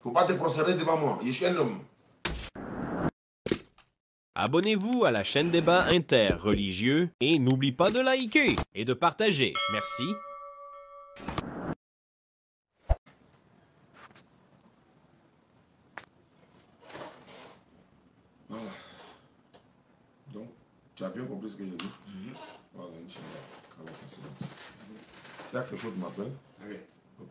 Faut pas te procéder devant moi. Je suis un homme. Abonnez-vous à la chaîne Débat interreligieux et n'oublie pas de liker et de partager. Merci. Voilà. Donc, tu as bien compris ce que j'ai dit? Voilà, Inch'Allah. C'est quelque chose de m'appelle? Oui. Ok.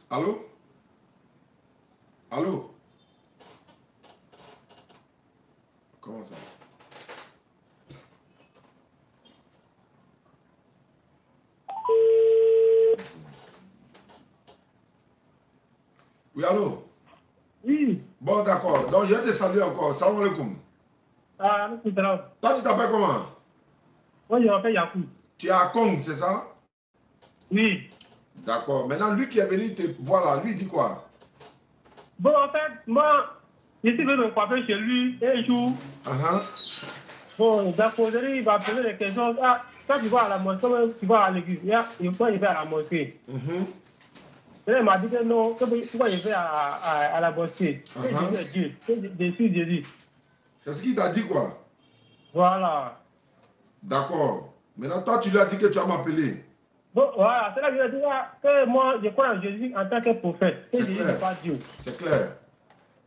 Allô? Allô? Comment ça? Oui, allô? Oui. Bon, d'accord. Donc, je vais te saluer encore. Salam alaikum. Ah, c'est grave. Toi, tu t'appelles comment? Moi, je m'appelle Yakou. Tu es à Kong, c'est ça? Oui. D'accord. Maintenant, lui qui est venu te voir là, lui il dit quoi? Bon, en fait, moi, je suis venu me coiffer chez lui un jour. Bon, d'après, il va poser des questions. Ah, quand tu vas à la mosquée, tu vas à l'église. Il faut y faire à la mosquée. Et il m'a dit que non, pourquoi il fait à la mosquée? Que Jésus est Dieu. Que je suis Jésus. C'est ce qu'il t'a dit quoi? Voilà. D'accord. Maintenant, toi, tu lui as dit que tu vas m'appeler. Bon, voilà. C'est là que je dis que moi, je crois en Jésus en tant que prophète. Que Jésus n'est pas Dieu. C'est clair.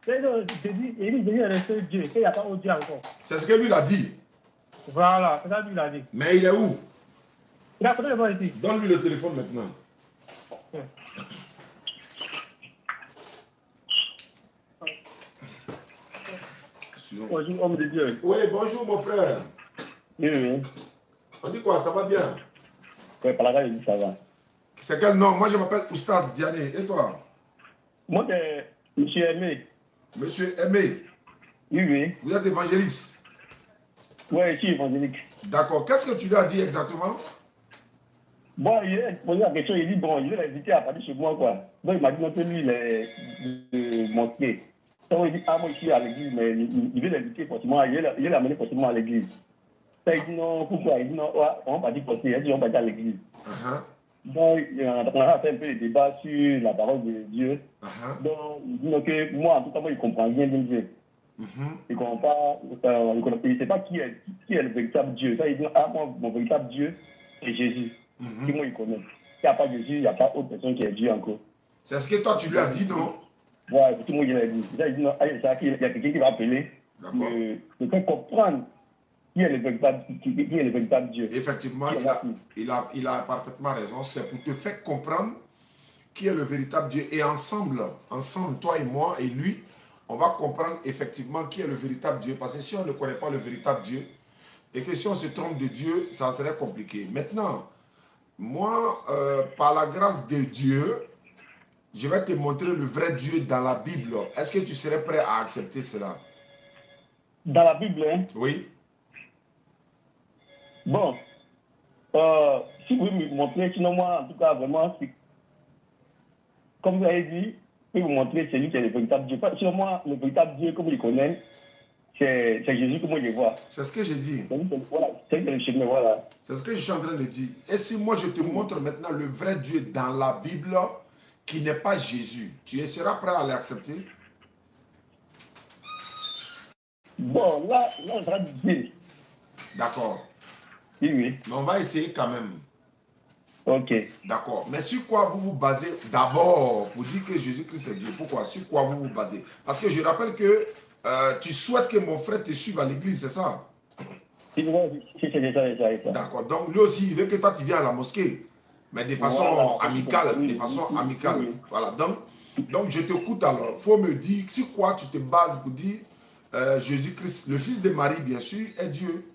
Jésus est le seul Dieu. Qu'il n'y a pas autre Dieu encore. C'est ce que lui il a dit. Voilà, c'est ça que lui il a dit. Mais il est où? Il a peut-être le voir ici. Donne-lui le téléphone maintenant. Bonjour, homme de Dieu. Oui, bonjour mon frère. Oui, oui. On dit quoi? Ça va bien? Oui, par là, il dit ça va. C'est quel nom? Moi, je m'appelle Oustaz Diané. Et toi? Moi, c'est Monsieur Aimé. Monsieur Aimé? Oui, oui. Vous êtes évangéliste? Oui, je suis évangélique. D'accord. Qu'est-ce que tu lui as dit exactement? Bon, il a posé la question, il dit, bon, je vais l'inviter à partir chez moi, quoi. Donc, il m'a dit, non, que lui, il est de Montpied. Donc, il dit, ah, moi, je suis à l'église, mais il veut l'inviter forcément, il veut l'amener forcément à l'église. Ça, il dit, non, pourquoi? Il dit, non, ouais, on va partir forcément, il dit, on va partir à l'église. Donc, on a fait un peu de débat sur la parole de Dieu. Donc, il dit, ok, moi, en tout cas, moi, il comprend rien de Dieu. Il ne comprend pas, il ne sait pas qui est le véritable Dieu. Ça, il dit, ah, moi, mon véritable Dieu, c'est Jésus. Qui moi, il connaît. Il n'y a pas Jésus, il n'y a pas autre personne qui est Dieu encore. C'est ce que toi, tu lui as dit, non? Voilà, tout le monde, il a dit. Ça, il dit, non, il y a quelqu'un qui va appeler. Il faut comprendre qui est le véritable Dieu. Effectivement, il a parfaitement raison. C'est pour te faire comprendre qui est le véritable Dieu. Et ensemble, toi et moi et lui, on va comprendre effectivement qui est le véritable Dieu. Parce que si on ne connaît pas le véritable Dieu, et que si on se trompe de Dieu, ça serait compliqué. Maintenant, moi, par la grâce de Dieu, je vais te montrer le vrai Dieu dans la Bible. Est-ce que tu serais prêt à accepter cela? Dans la Bible, hein? Oui. Bon, si vous me montrez, sinon moi, en tout cas, vraiment, comme vous avez dit, je vais vous montrer celui qui est le véritable Dieu. Sinon moi, le véritable Dieu, comme vous le connaissez, c'est Jésus que moi je vois. C'est ce que j'ai dit. Voilà, c'est le chemin, voilà. C'est ce que je suis en train de dire. Et si moi je te montre maintenant le vrai Dieu dans la Bible, qui n'est pas Jésus, tu seras prêt à l'accepter? Bon, là, on va dire. D'accord. Oui, oui. Mais on va essayer quand même. Ok. D'accord. Mais sur quoi vous vous basez d'abord pour dire que Jésus-Christ est Dieu? Pourquoi? Sur quoi vous vous basez? Parce que je rappelle que tu souhaites que mon frère te suive à l'église, c'est ça? C'est ça. D'accord. Donc lui aussi, il veut que toi tu viennes à la mosquée. Mais de façon amicale. De façon amicale. Oui. Voilà. Donc je t'écoute alors. Il faut me dire sur quoi tu te bases pour dire Jésus-Christ, le fils de Marie, bien sûr, est Dieu.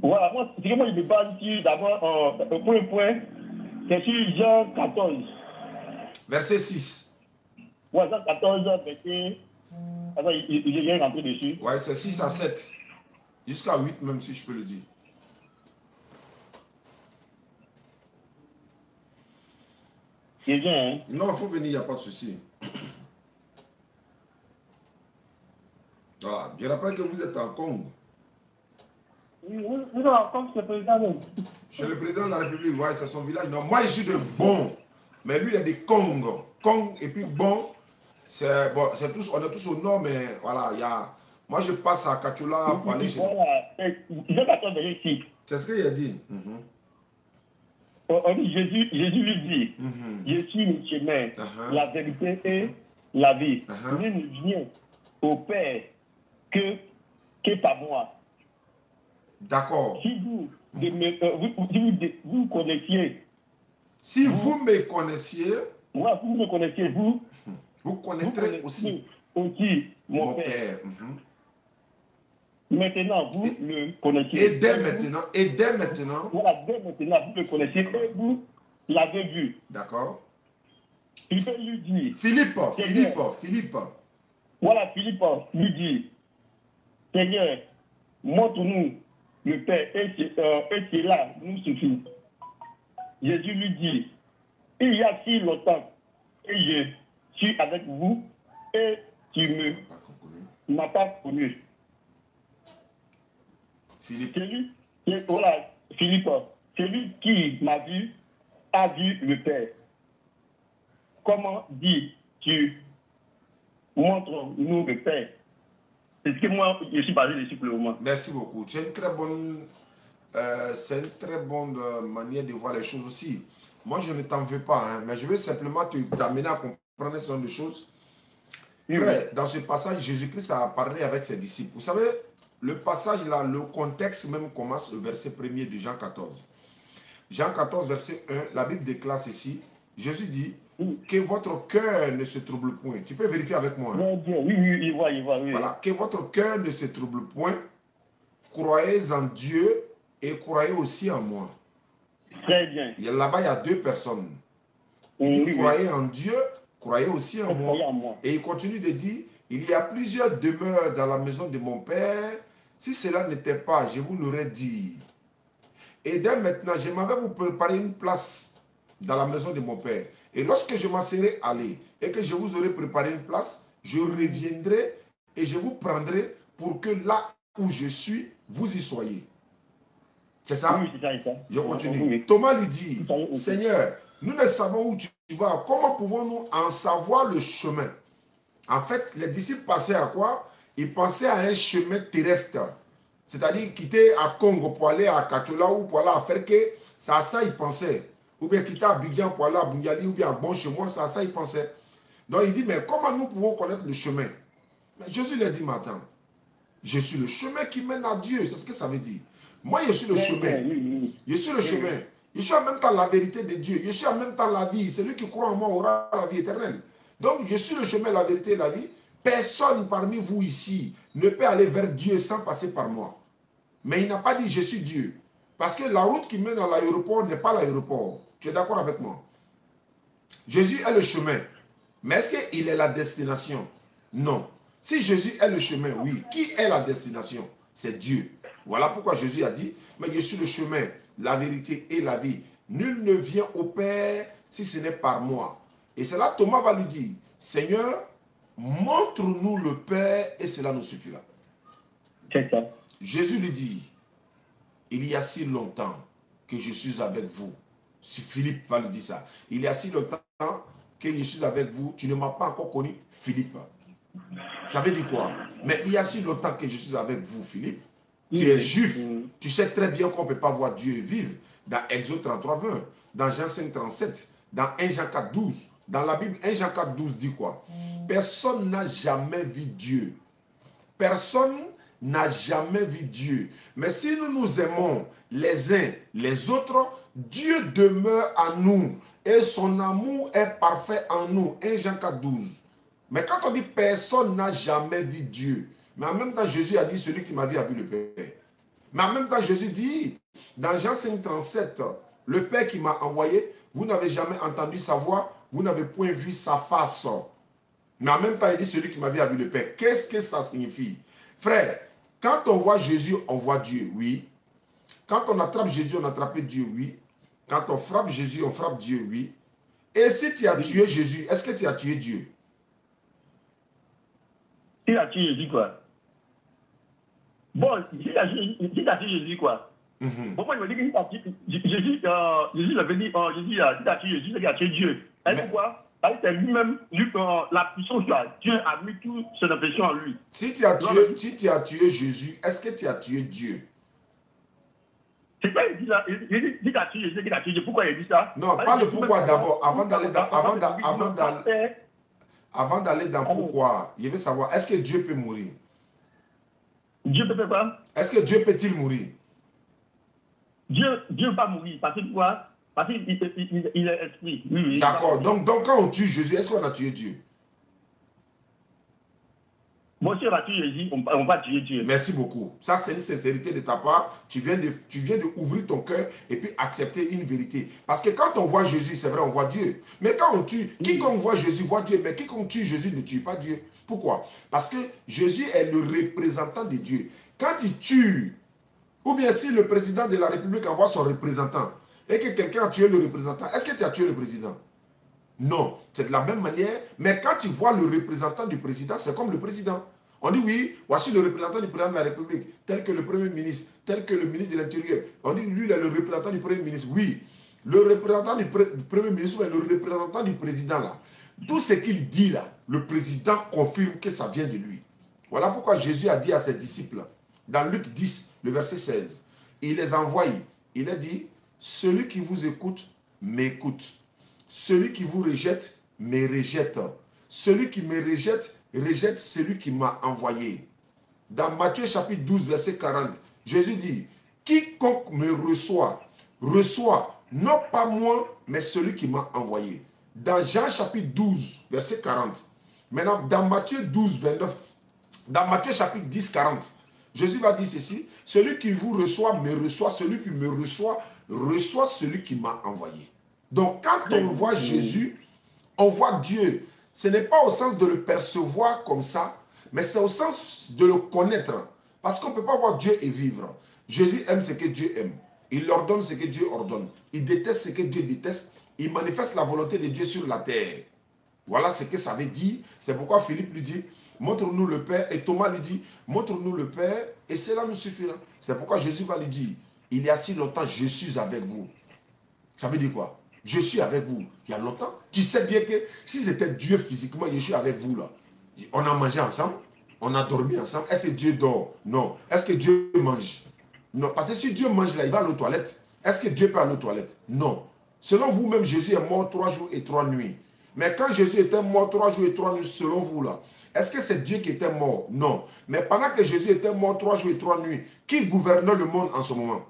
Voilà, moi, je me base sur d'abord, pour le point, c'est sur Jean 14. Verset 6. Ouais, Jean 14, verset. Attends, il vient rentrer dessus. Ouais, c'est 6 à 7. Jusqu'à 8 même, si je peux le dire. Il vient, hein? Non, il faut venir, il n'y a pas de souci. Voilà. Je rappelle que vous êtes en Congo. Nous sommes en Congo, c'est le président. Chez le président de la République, ouais, c'est son village. Non, moi, je suis de Bon. Mais lui, il est de Congo. Congo et puis Bon. C'est bon, tous, on est tous au nord, mais voilà, il y a. Moi, je passe à Kachula pour aller chez. Voilà. Je m'attends ici. C'est ce qu'il a dit. On dit Jésus lui dit, je suis le chemin, la vérité et la vie. Nul ne vient au Père que par moi. D'accord. Si vous connaissiez. Si vous me connaissiez. Moi, vous me connaissiez, vous connaîtrez aussi mon Père. Maintenant, vous le connaissez. Et dès maintenant. Voilà, dès maintenant, vous le connaissez et vous l'avez vu. D'accord. Il peut lui dire. Philippe. Voilà, Philippe lui dit, Seigneur, montre-nous le Père et cela nous suffit. Jésus lui dit, il y a si longtemps que je suis avec vous et tu ne m'as pas connu. Philippe. Voilà, Philippe, celui qui m'a vu a vu le Père. Comment dis-tu, montre-nous le Père? C'est ce que moi, je suis basé dessus pour le moment. Merci beaucoup. C'est une très bonne manière de voir les choses aussi. Moi, je ne t'en veux pas, hein, mais je veux simplement t'amener à comprendre un certain nombre de choses. Frère, dans ce passage, Jésus-Christ a parlé avec ses disciples. Vous savez, le passage là, le contexte même commence le verset 1er de Jean 14. Jean 14, verset 1, la Bible déclare ceci. Jésus dit que votre cœur ne se trouble point. Tu peux vérifier avec moi. Hein? Oui, il voit. Oui. Voilà, que votre cœur ne se trouble point. Croyez en Dieu et croyez aussi en moi. Très bien. Là-bas, il y a deux personnes. Il dit, croyez en Dieu, croyez aussi en moi. Et il continue de dire, il y a plusieurs demeures dans la maison de mon Père. Si cela n'était pas, je vous l'aurais dit. Et dès maintenant, je m'avais vous préparer une place dans la maison de mon Père. Et lorsque je m'en serai allé et que je vous aurai préparé une place, je reviendrai et je vous prendrai pour que là où je suis, vous y soyez. C'est ça? Oui, c'est ça. Je continue. Oui. Thomas lui dit, Seigneur, nous ne savons où tu vas. Comment pouvons-nous en savoir le chemin? En fait, les disciples passaient à quoi? Ils pensaient à un chemin terrestre. C'est-à-dire quitter à Congo pour aller à Kachula ou pour aller à Ferke. C'est à ça ils pensaient. Ou bien quitter à Abidjan pour aller à Bungali ou bien à Bon chez moi. C'est à ça ils pensaient. Donc il dit, mais comment nous pouvons connaître le chemin? Mais Jésus leur dit, maintenant, je suis le chemin qui mène à Dieu. C'est ce que ça veut dire. Moi, je suis le chemin. Je suis le chemin. Je suis en même temps la vérité de Dieu. Je suis en même temps la vie. Celui qui croit en moi aura la vie éternelle. Donc, je suis le chemin, la vérité et la vie. Personne parmi vous ici ne peut aller vers Dieu sans passer par moi. Mais il n'a pas dit je suis Dieu. Parce que la route qui mène à l'aéroport n'est pas l'aéroport. Tu es d'accord avec moi? Jésus est le chemin. Mais est-ce qu'il est la destination? Non. Si Jésus est le chemin, oui. Qui est la destination? C'est Dieu. Voilà pourquoi Jésus a dit, mais je suis le chemin, la vérité et la vie. Nul ne vient au Père si ce n'est par moi. Et c'est là Thomas va lui dire, Seigneur, montre-nous le Père et cela nous suffira. C'est ça. Jésus lui dit, il y a si longtemps que je suis avec vous. Si Philippe va lui dire ça. Il y a si longtemps que je suis avec vous, tu ne m'as pas encore connu, Philippe. Ça veut dire quoi? Mais il y a si longtemps que je suis avec vous, Philippe. Tu es juif, tu sais très bien qu'on ne peut pas voir Dieu vivre. Dans Exode 33, 20, dans Jean 5, 37, dans 1 Jean 4, 12. Dans la Bible, 1 Jean 4, 12 dit quoi? Personne n'a jamais vu Dieu. Personne n'a jamais vu Dieu. Mais si nous nous aimons les uns les autres, Dieu demeure en nous. Et son amour est parfait en nous. 1 Jean 4, 12. Mais quand on dit personne n'a jamais vu Dieu, mais en même temps, Jésus a dit, celui qui m'a vu a vu le Père. Mais en même temps, Jésus dit, dans Jean 5, 37, le Père qui m'a envoyé, vous n'avez jamais entendu sa voix, vous n'avez point vu sa face. Mais en même temps, il dit, celui qui m'a vu a vu le Père. Qu'est-ce que ça signifie? Frère, quand on voit Jésus, on voit Dieu, oui. Quand on attrape Jésus, on attrape Dieu, oui. Quand on frappe Jésus, on frappe Dieu, oui. Et si tu as tué Jésus, est-ce que tu as tué Dieu? Tu as tué Jésus, quoi? Bon, Jésus a tué Jésus, quoi. Bon, moi, je me dis que Jésus l'avait dit, Jésus a tué Jésus, il a tué Dieu. Elle quoi? C'est lui-même, la puissance, Dieu a mis toute son affection en lui. Si tu as tué Jésus, est-ce que tu as tué Dieu? C'est quoi il dit ça? Il dit qu'il a tué Jésus, qu'il a tué Dieu. Pourquoi il dit ça? Non, pas le pourquoi d'abord, avant d'aller dans pourquoi, je veux savoir, est-ce que Dieu peut mourir? Dieu peut faire quoi? Est-ce que Dieu peut-il mourir? Dieu ne peut pas mourir. Parce que quoi? Parce qu'il est esprit. Oui, d'accord. Donc, quand on tue Jésus, est-ce qu'on a tué Dieu? Bon, si on va tuer Jésus, on va tuer Dieu. Merci beaucoup. Ça, c'est une sincérité de ta part. Tu viens de ouvrir ton cœur et puis accepter une vérité. Parce que quand on voit Jésus, c'est vrai, on voit Dieu. Mais quand on tue, quiconque voit Jésus voit Dieu. Mais quiconque tue Jésus ne tue pas Dieu. Pourquoi? Parce que Jésus est le représentant de Dieu. Quand il tue, ou bien si le président de la République envoie son représentant et que quelqu'un a tué le représentant, est-ce que tu as tué le président? Non, c'est de la même manière, mais quand tu vois le représentant du président, c'est comme le président. On dit oui, voici le représentant du président de la République, tel que le Premier ministre, tel que le ministre de l'Intérieur. On dit lui, il est le représentant du Premier ministre. Oui, le représentant du Premier ministre ou le représentant du président là. Tout ce qu'il dit là, le président confirme que ça vient de lui. Voilà pourquoi Jésus a dit à ses disciples, dans Luc 10, le verset 16, il les a envoyés. Il a dit, celui qui vous écoute, m'écoute. Celui qui vous rejette, me rejette. Celui qui me rejette, rejette celui qui m'a envoyé. Dans Matthieu chapitre 12, verset 40, Jésus dit, quiconque me reçoit, reçoit non pas moi, mais celui qui m'a envoyé. Dans Jean chapitre 12, verset 40. Maintenant, dans Matthieu 12, 29, dans Matthieu chapitre 10, 40, Jésus va dire ceci, celui qui vous reçoit, me reçoit, celui qui me reçoit, reçoit celui qui m'a envoyé. Donc, quand on voit Jésus, on voit Dieu. Ce n'est pas au sens de le percevoir comme ça, mais c'est au sens de le connaître. Parce qu'on ne peut pas voir Dieu et vivre. Jésus aime ce que Dieu aime. Il ordonne ce que Dieu ordonne. Il déteste ce que Dieu déteste. Il manifeste la volonté de Dieu sur la terre. Voilà ce que ça veut dire. C'est pourquoi Philippe lui dit, montre-nous le Père. Et Thomas lui dit, montre-nous le Père et cela nous suffira. C'est pourquoi Jésus va lui dire, il y a si longtemps, je suis avec vous. Ça veut dire quoi? Je suis avec vous. Il y a longtemps. Tu sais bien que si c'était Dieu physiquement, je suis avec vous là. On a mangé ensemble. On a dormi ensemble. Est-ce que Dieu dort? Non. Est-ce que Dieu mange? Non. Parce que si Dieu mange là, il va aller aux toilettes. Est-ce que Dieu peut aller aux toilettes? Non. Selon vous-même, Jésus est mort 3 jours et 3 nuits. Mais quand Jésus était mort 3 jours et 3 nuits, selon vous là, est-ce que c'est Dieu qui était mort? Non. Mais pendant que Jésus était mort 3 jours et 3 nuits, qui gouvernait le monde en ce moment?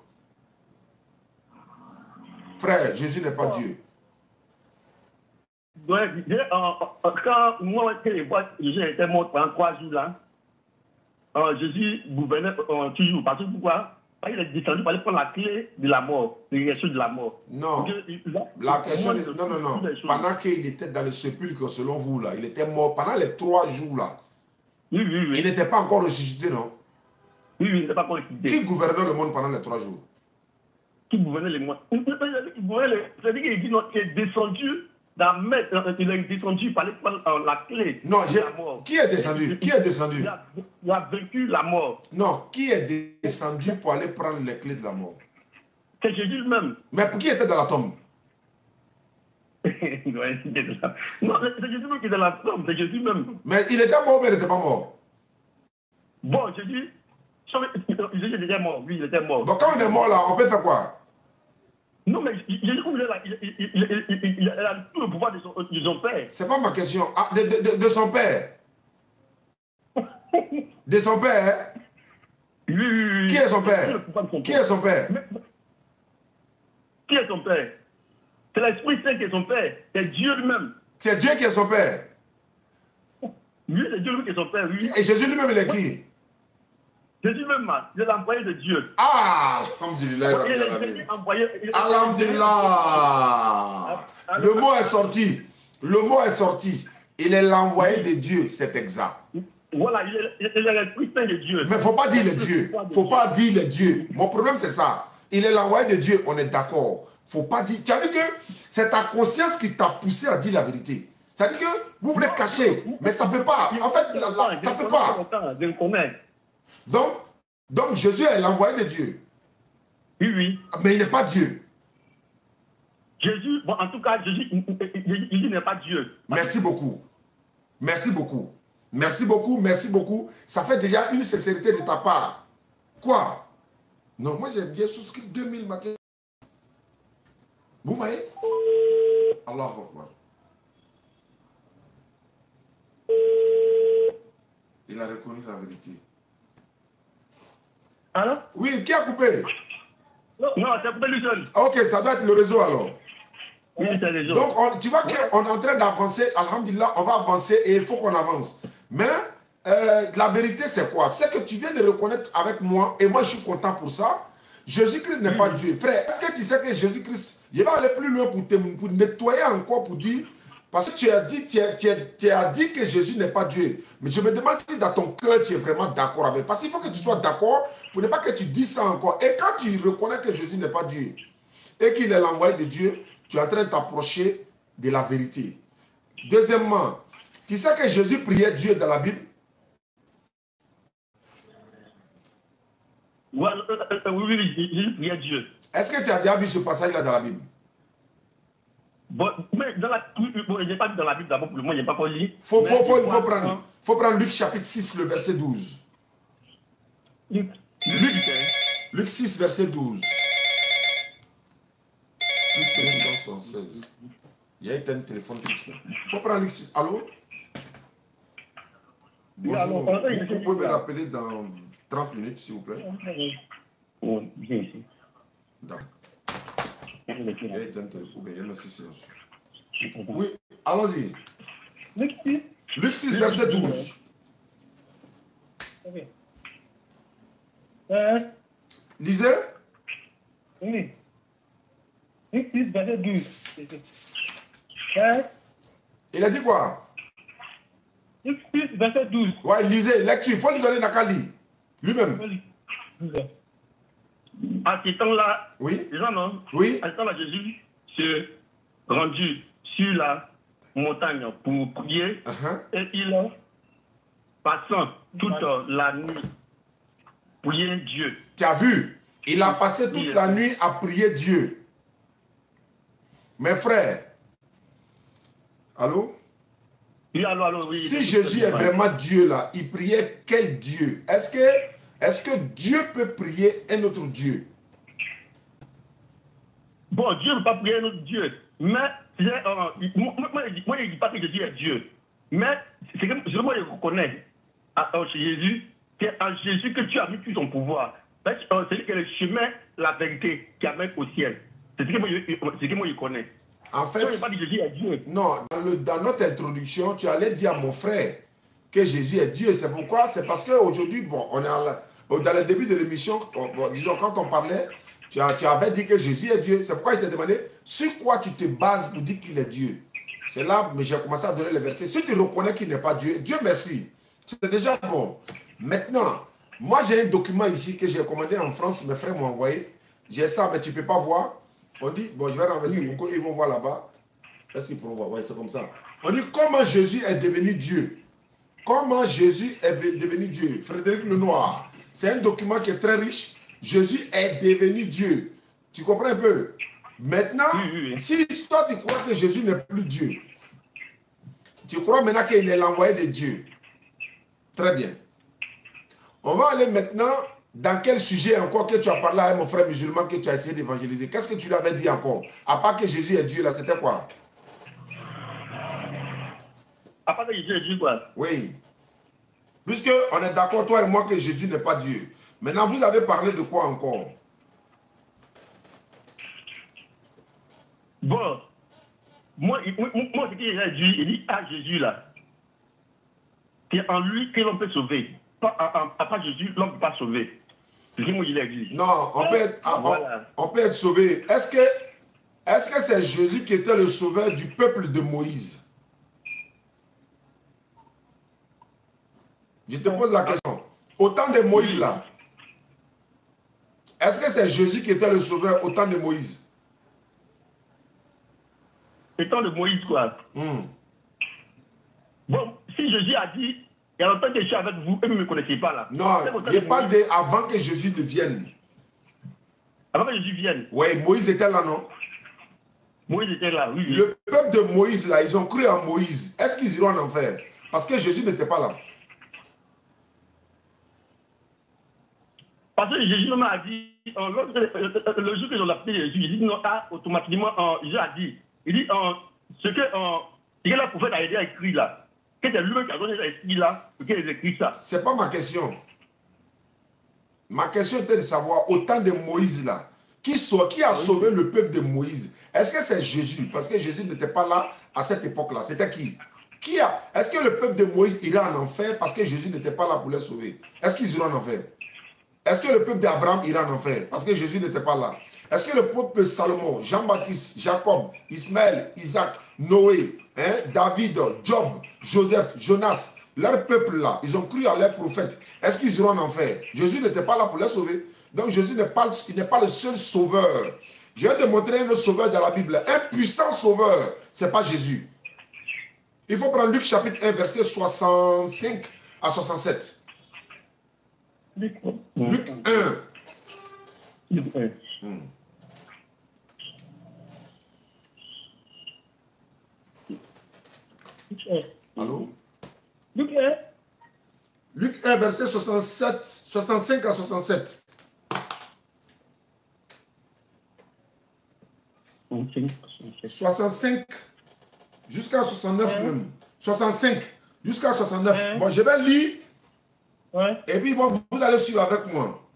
Frère, Jésus n'est pas Dieu. Ouais, quand moi, Jésus était mort pendant 3 jours là, Jésus gouvernait toujours. Parce que pourquoi? Parce qu'il est descendu pour aller prendre la clé de la mort, de l'érection de la mort. Non. La question est, non. Pendant qu'il était dans le sépulcre, selon vous là, il était mort pendant les 3 jours là. Oui. Il n'était pas encore ressuscité, non? Oui, il n'était pas encore ressuscité. Qui gouvernait le monde pendant les 3 jours? Qui gouvernait le monde? C'est-à-dire qu'il dit non, il est descendu. Il est descendu pour aller prendre la clé non, de la mort. Qui est descendu? Qui est descendu? Il a vaincu la mort. Non, qui est descendu pour aller prendre les clés de la mort? C'est Jésus lui-même. Mais qui était dans la tombe? Non, c'est Jésus même qui est dans la tombe, c'est Jésus même. Mais il était mort ou il n'était pas mort? Bon, Jésus était mort, oui, il était mort. Donc quand on est mort là, on peut faire quoi? Non, mais Jésus, il a tout le pouvoir de son père. C'est pas ma question. Ah, de son père. De son père. Oui. Qui est son père? Qui est son père? Qui est son père? C'est l'Esprit Saint qui est son père. C'est Dieu lui-même. C'est Dieu qui est son père. Oui, c'est Dieu lui-même qui est son père, oui. Et Jésus lui-même, il est qui? Jésus même, c'est l'envoyé de Dieu. Ah, alhamdulillah. Alhamdulillah. Le mot est sorti. Le mot est sorti. Il est l'envoyé de Dieu, c'est exact. Voilà, il est l'Esprit Saint de Dieu. Mais il ne faut pas dire le Dieu. Il ne faut pas dire le Dieu. Mon problème, c'est ça. Il est l'envoyé de Dieu, on est d'accord. Il ne faut pas dire. Tu as vu que c'est ta conscience qui t'a poussé à dire la vérité. C'est-à-dire que vous voulez cacher, mais ça ne peut pas. En fait, ça ne peut pas. Donc, Donc Jésus est l'envoyé de Dieu. Oui, oui. Mais il n'est pas Dieu. Jésus, bon, en tout cas, Jésus n'est pas Dieu. Merci beaucoup. Merci beaucoup. Merci beaucoup, merci beaucoup. Ça fait déjà une sincérité de ta part. Quoi? Non, moi j'ai bien souscrit 2000 maquettes. Vous voyez? Allah Akbar. Il a reconnu la vérité. Alors? Oui, qui a coupé? Non, c'est coupé lui seul. Ok, ça doit être le réseau alors. Oui, c'est le réseau. Donc, tu vois qu'on est en train d'avancer. Alhamdulillah, on va avancer et il faut qu'on avance. Mais la vérité, c'est quoi? C'est que tu viens de reconnaître avec moi, et moi je suis content pour ça. Jésus-Christ n'est pas Dieu. Frère, est-ce que tu sais que Jésus-Christ, il va aller plus loin pour nettoyer encore, pour dire, parce que tu as dit que Jésus n'est pas Dieu. Mais je me demande si dans ton cœur tu es vraiment d'accord avec. Parce qu'il faut que tu sois d'accord pour ne pas que tu dises ça encore. Et quand tu reconnais que Jésus n'est pas Dieu et qu'il est l'envoyé de Dieu, tu es en train de t'approcher de la vérité. Deuxièmement, tu sais que Jésus priait Dieu dans la Bible? Oui, Jésus priait Dieu. Est-ce que tu as déjà vu ce passage-là dans la Bible? Bon, mais dans la, bon, je n'ai pas vu dans la Bible d'abord, pour le moment, je n'ai pas encore lu. Faut prendre Luc chapitre 6, le verset 12. Luc 6, verset 12. Plus 976. Il y a un téléphone fixe là. Faut prendre Luc 6. Allô? Bonjour. Vous pouvez me rappeler dans 30 minutes, s'il vous plaît? Oui, viens ici. D'accord. Il y a un téléphone, il y a un silence. Oui, allons-y. Luc 6, verset 12. Lisez. Oui. Luc 6, verset 12. Il a dit quoi? Luc 6, verset 12. Ouais, lisez, lecture. Il faut lui donner Nakali. Lui-même. À ce temps-là, Oui. les gens, non? Oui. À ce temps-là, Jésus se rendu sur la montagne pour prier et il, passant toute la nuit, prier Dieu. Tu as vu? Il a passé toute la nuit à prier Dieu. Mes frères, allô? Oui, allô, oui. Si Jésus est vraiment Dieu là, il priait quel Dieu? Est-ce que Dieu peut prier un autre Dieu? Bon, Dieu ne peut pas prier un autre Dieu. Mais, moi, je ne dis pas que Jésus est Dieu. Mais, c'est que moi, je reconnais chez Jésus, c'est en Jésus que tu as mis tout son pouvoir. C'est que le chemin, la vérité qui amène au ciel. C'est ce que moi, je connais. En fait, pas dit Jésus est Dieu. Non, dans notre introduction, tu allais dire à mon frère que Jésus est Dieu. C'est pourquoi? C'est parce qu'aujourd'hui, bon, on est dans le début de l'émission, disons, quand on parlait, tu avais dit que Jésus est Dieu. C'est pourquoi je t'ai demandé sur quoi tu te bases pour dire qu'il est Dieu. C'est là que j'ai commencé à donner les versets. Si tu reconnais qu'il n'est pas Dieu, Dieu merci. C'est déjà bon. Maintenant, moi j'ai un document ici que j'ai commandé en France, mes frères m'ont envoyé. J'ai ça, mais tu ne peux pas voir. On dit, bon, je vais renverser beaucoup, ils vont voir là-bas. Est-ce qu'ils pourront voir? Oui, c'est comme ça. On dit comment Jésus est devenu Dieu. Comment Jésus est devenu Dieu. Frédéric Lenoir. C'est un document qui est très riche. Jésus est devenu Dieu. Tu comprends un peu? Maintenant, si toi tu crois que Jésus n'est plus Dieu, tu crois maintenant qu'il est l'envoyé de Dieu. Très bien. On va aller maintenant dans quel sujet encore que tu as parlé à mon frère musulman que tu as essayé d'évangéliser. Qu'est-ce que tu lui avais dit encore? À part que Jésus est Dieu là, c'était quoi? À part que Jésus est Dieu, quoi? Oui. Puisque on est d'accord, toi et moi, que Jésus n'est pas Dieu. Maintenant, vous avez parlé de quoi encore? Bon, moi ce que j'ai dit, il dit à Jésus là, c'est en lui que l'on peut sauver. Pas à part Jésus, l'on ne peut pas sauver. C'est ce que moi je l'ai dit. Non, on peut être sauvé. Est-ce que c'est Jésus qui était le sauveur du peuple de Moïse? Je te pose la question. Au temps de Moïse là, est-ce que c'est Jésus qui était le sauveur au temps de Moïse? Au temps de Moïse, quoi. Bon, si Jésus a dit Il y a longtemps que je suis avec vous et vous ne me connaissez pas là. Non, je parle de avant que Jésus ne vienne. Avant que Jésus vienne. Oui, Moïse était là, non? Moïse était là, oui. Le peuple de Moïse, là, ils ont cru en Moïse. Est-ce qu'ils iront en enfer? Parce que Jésus n'était pas là. Parce que Jésus m'a dit, le jour que l'on a appelé Jésus, il dit non, automatiquement, Jésus a dit, il dit, ce que le prophète a écrit là, que c'est lui qui a donné écrit là, pour qu'il ait écrit ça. Ce n'est pas ma question. Ma question était de savoir, au temps de Moïse là, qui a sauvé le peuple de Moïse? Est-ce que c'est Jésus? Parce que Jésus n'était pas là à cette époque-là. C'était qui? Est-ce que le peuple de Moïse ira en enfer parce que Jésus n'était pas là pour les sauver? Est-ce qu'ils iront en enfer? Est-ce que le peuple d'Abraham ira en enfer parce que Jésus n'était pas là? Est-ce que le peuple de Salomon, Jean-Baptiste, Jacob, Ismaël, Isaac, Noé, David, Job, Joseph, Jonas, leur peuple là, ils ont cru à leurs prophètes. Est-ce qu'ils iront en enfer? Jésus n'était pas là pour les sauver. Donc Jésus n'est pas le seul sauveur. Je vais te montrer un sauveur dans la Bible. Un puissant sauveur, ce n'est pas Jésus. Il faut prendre Luc chapitre 1, verset 65 à 67. Luc 1. Luc 1. Allô? Luc 1. Luc 1, verset 65 à 67. 65 jusqu'à 69 même. 65 jusqu'à 69. Bon, je vais lire. Et puis vous allez suivre avec moi.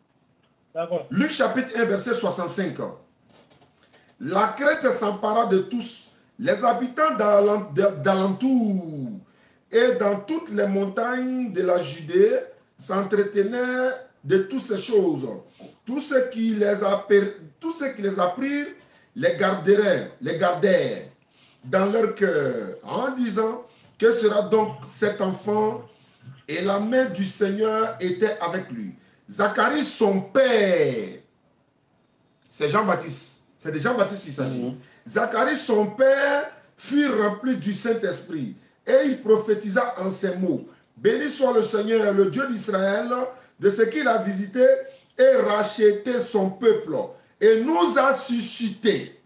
Luc chapitre 1, verset 65. La crainte s'empara de tous. Les habitants d'alentour et dans toutes les montagnes de la Judée s'entretenaient de toutes ces choses. Tous ceux qui les apprirent les gardèrent dans leur cœur en disant: que sera donc cet enfant? Et la main du Seigneur était avec lui. Zacharie, son père, c'est Jean-Baptiste. C'est de Jean-Baptiste qu'il s'agit. Zacharie, son père, fut rempli du Saint-Esprit et il prophétisa en ces mots: béni soit le Seigneur, le Dieu d'Israël, de ce qu'il a visité et racheté son peuple et nous a suscité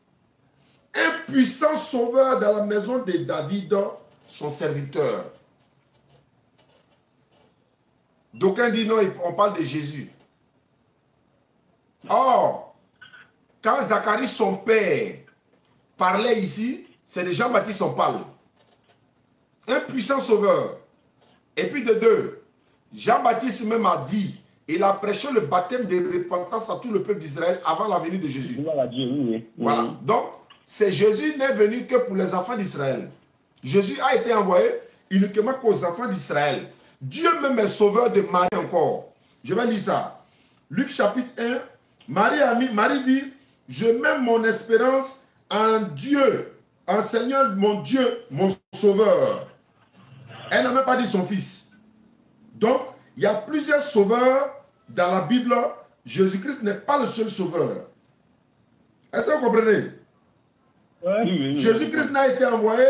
un puissant sauveur dans la maison de David, son serviteur. D'aucuns disent non, on parle de Jésus. Or, quand Zacharie, son père, parlait ici, c'est de Jean-Baptiste on parle. Un puissant sauveur. Et puis de deux, Jean-Baptiste même a dit, il a prêché le baptême de repentance à tout le peuple d'Israël avant la venue de Jésus. Voilà. Donc, c'est Jésus n'est venu que pour les enfants d'Israël. Jésus a été envoyé uniquement qu'aux enfants d'Israël. Dieu même est sauveur de Marie encore. Je vais lire ça. Luc chapitre 1. Marie dit: je mets mon espérance en Dieu, en Seigneur mon Dieu, mon sauveur. Elle n'a même pas dit son fils. Donc, il y a plusieurs sauveurs dans la Bible. Jésus-Christ n'est pas le seul sauveur. Est-ce que vous comprenez? Jésus-Christ n'a été envoyé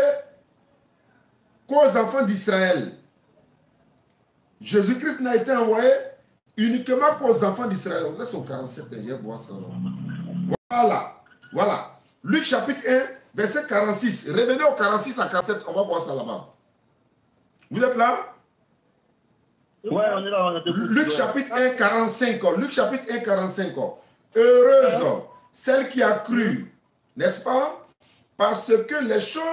qu'aux enfants d'Israël. Jésus-Christ n'a été envoyé uniquement qu'aux enfants d'Israël. On laisse au 47, je vais voir ça. Voilà. Luc chapitre 1, verset 46. Revenez au 46 à 47, on va voir ça là-bas. Vous êtes là? Ouais, on est là. Luc chapitre 1, 45. Luc chapitre 1, 45. Heureuse celle qui a cru, n'est-ce pas? Parce que les choses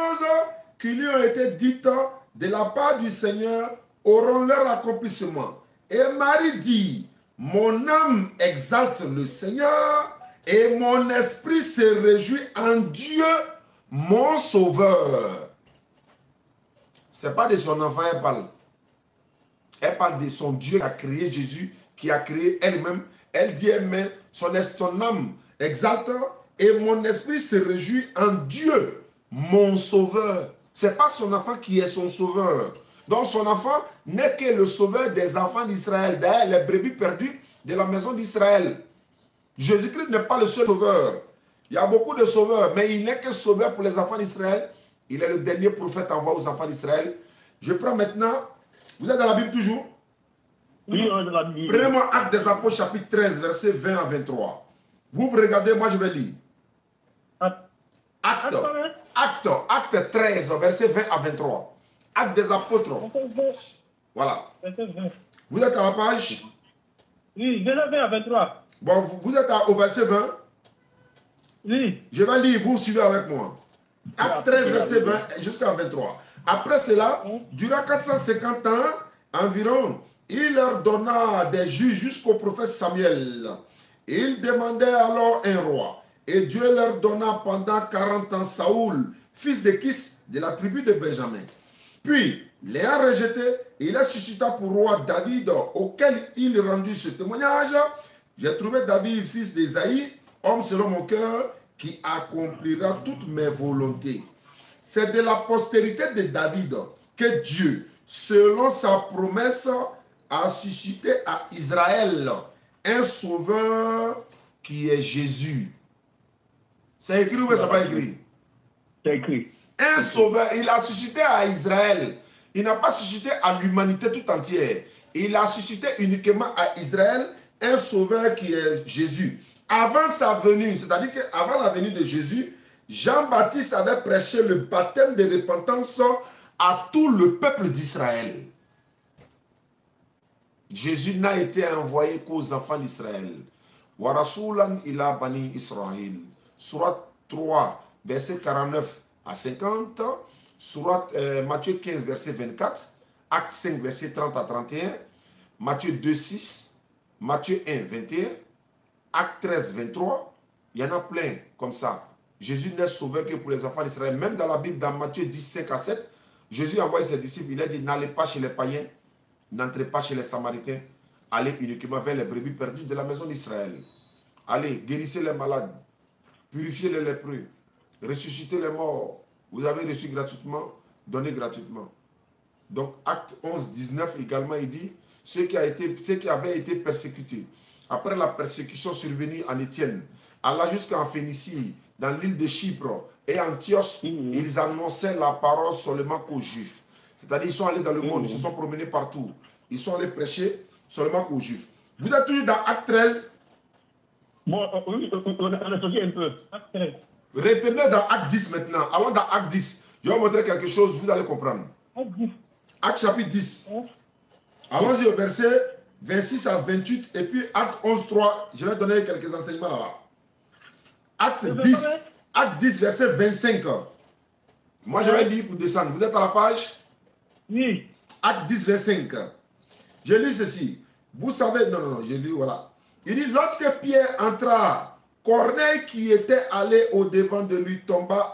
qui lui ont été dites de la part du Seigneur auront leur accomplissement. Et Marie dit: mon âme exalte le Seigneur et mon esprit se réjouit en Dieu, mon sauveur. Ce n'est pas de son enfant elle parle. Elle parle de son Dieu qui a créé Jésus, qui a créé elle-même. Elle dit elle-même, son âme exalte et mon esprit se réjouit en Dieu, mon sauveur. Ce n'est pas son enfant qui est son sauveur. Donc son enfant n'est que le sauveur des enfants d'Israël. D'ailleurs, les brebis perdues de la maison d'Israël. Jésus-Christ n'est pas le seul sauveur. Il y a beaucoup de sauveurs, mais il n'est que sauveur pour les enfants d'Israël. Il est le dernier prophète envoyé aux enfants d'Israël. Je prends maintenant Vous êtes dans la Bible toujours? Oui, on est dans la Bible. Prenez-moi Actes des Apôtres, chapitre 13, versets 20 à 23. Vous regardez, moi je vais lire. Acte 13, versets 20 à 23. Actes des Apôtres. Voilà. Vous êtes à la page? Oui, verset 20 à 23. Bon, vous êtes au verset 20? Oui. Je vais lire, vous suivez avec moi. Acte 13, verset 20 jusqu'à 23. Après cela, durant 450 ans environ, il leur donna des juges jusqu'au prophète Samuel. Ils demandaient alors un roi. Et Dieu leur donna pendant 40 ans Saoul, fils de Kis, de la tribu de Benjamin. Puis, l'ayant rejeté, il a suscité pour roi David, auquel il rendit ce témoignage. J'ai trouvé David, fils d'Ésaïe, homme selon mon cœur, qui accomplira toutes mes volontés. C'est de la postérité de David que Dieu, selon sa promesse, a suscité à Israël un sauveur qui est Jésus. C'est écrit ou c'est pas écrit? C'est écrit. Un sauveur, il a suscité à Israël. Il n'a pas suscité à l'humanité tout entière. Il a suscité uniquement à Israël un sauveur qui est Jésus. Avant sa venue, c'est-à-dire qu'avant la venue de Jésus, Jean-Baptiste avait prêché le baptême de repentance à tout le peuple d'Israël. Jésus n'a été envoyé qu'aux enfants d'Israël. Wa rasulan ila bani Israël. Surat 3, verset 49 à 50. Surat Matthieu 15, verset 24. Acte 5, verset 30 à 31. Matthieu 2, 6. Matthieu 1, 21. Acte 13, 23. Il y en a plein comme ça. Jésus n'est sauveur que pour les enfants d'Israël. Même dans la Bible, dans Matthieu 10, 5 à 7, Jésus a envoyé ses disciples. Il a dit, n'allez pas chez les païens, n'entrez pas chez les Samaritains, allez uniquement vers les brebis perdues de la maison d'Israël. Allez, guérissez les malades, purifiez les lépreux, ressuscitez les morts. Vous avez reçu gratuitement, donnez gratuitement. Donc, acte 11, 19 également, il dit, ceux qui avaient été persécutés, après la persécution survenue en Étienne, allant jusqu'en Phénicie, dans l'île de Chypre et Antioche, ils annonçaient la parole seulement qu'aux Juifs. C'est-à-dire, ils sont allés dans le monde, ils se sont promenés partout. Ils sont allés prêcher seulement qu'aux Juifs. Vous êtes toujours dans Acte 13? Bon, oui, on a sorti un peu. Acte 13. Retenez dans Acte 10 maintenant. Allons dans Acte 10. Je vais vous montrer quelque chose, vous allez comprendre. Acte chapitre 10. Allons-y au verset 26 à 28. Et puis Acte 11, 3. Je vais donner quelques enseignements là-bas. Acte 10. Acte 10, verset 25. Moi, je vais lire pour descendre. Vous êtes à la page? Oui. Acte 10, 25. Je lis ceci. Vous savez, non, je lis, voilà. Il dit, lorsque Pierre entra, Corneille qui était allé au-devant de lui tomba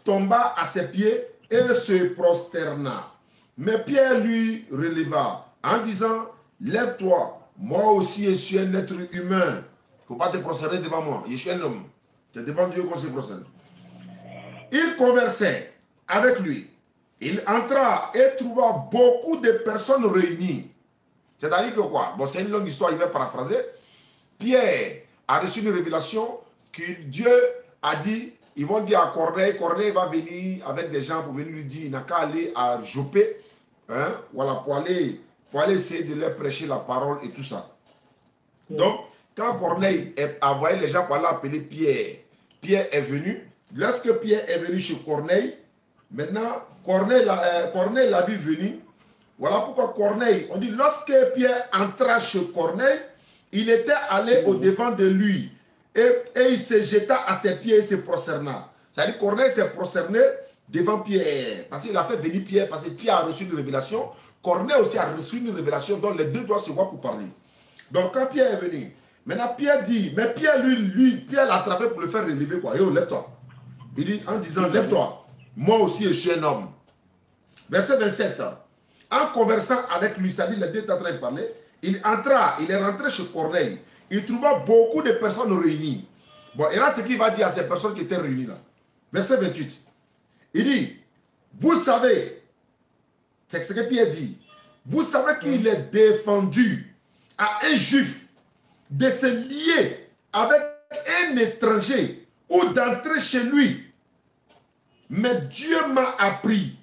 tomba à ses pieds et se prosterna. Mais Pierre lui releva en disant, lève-toi, moi aussi je suis un être humain. Il ne faut pas te prosterner devant moi, je suis un homme. C'est devant Dieu qu'on se prosterne. Il conversait avec lui. Il entra et trouva beaucoup de personnes réunies. C'est-à-dire que quoi? Bon, c'est une longue histoire, il va paraphraser. Pierre a reçu une révélation que Dieu a dit, ils vont dire à Corneille, Corneille va venir avec des gens pour venir lui dire, il n'a qu'à aller à Jopé, hein, voilà, pour aller essayer de leur prêcher la parole et tout ça. Donc, quand Corneille a envoyé les gens pour aller appeler Pierre, Pierre est venu. Lorsque Pierre est venu chez Corneille, maintenant, Corneille l'a vu venir. Voilà pourquoi Corneille, on dit, lorsque Pierre entra chez Corneille, il était allé au-devant de lui et il se jeta à ses pieds et se prosterna. C'est-à-dire Corneille s'est prosterné devant Pierre parce qu'il a fait venir Pierre, parce que Pierre a reçu une révélation. Corneille aussi a reçu une révélation dont les deux doivent se voir pour parler. Donc quand Pierre est venu, maintenant Pierre dit, mais Pierre Pierre l'a attrapé pour le faire relever quoi. Yo, lève-toi. Il dit en disant, lève-toi, moi aussi je suis un homme. Verset 27. En conversant avec lui, c'est-à-dire les deux étaient en train de parler, il est rentré chez Corneille. Il trouva beaucoup de personnes réunies. Bon, et là, ce qu'il va dire à ces personnes qui étaient réunies là. Verset 28. Il dit, vous savez, c'est ce que Pierre dit, vous savez qu'il est défendu à un juif de se lier avec un étranger ou d'entrer chez lui. Mais Dieu m'a appris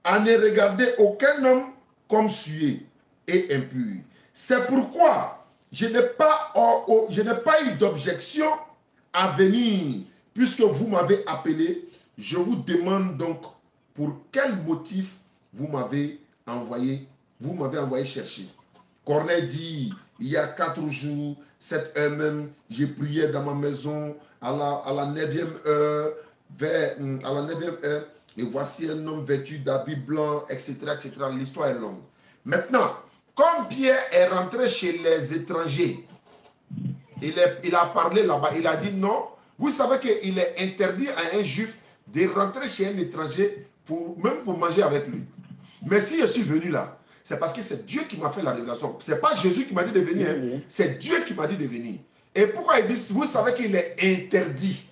à ne regarder aucun homme comme souillés et impurs. C'est pourquoi je n'ai pas eu d'objection à venir, puisque vous m'avez appelé. Je vous demande donc pour quel motif vous m'avez envoyé chercher. Corneille dit, il y a 4 jours, cette heure même, j'ai prié dans ma maison à la 9e heure, à la 9e heure, et voici un homme vêtu d'habits blancs, etc., etc. L'histoire est longue. Maintenant, comme Pierre est rentré chez les étrangers, il a parlé là-bas, il a dit non, vous savez qu'il est interdit à un juif de rentrer chez un étranger, même pour manger avec lui. Mais si je suis venu là, c'est parce que c'est Dieu qui m'a fait la révélation. Ce n'est pas Jésus qui m'a dit de venir, hein. C'est Dieu qui m'a dit de venir. Et pourquoi il dit, vous savez qu'il est interdit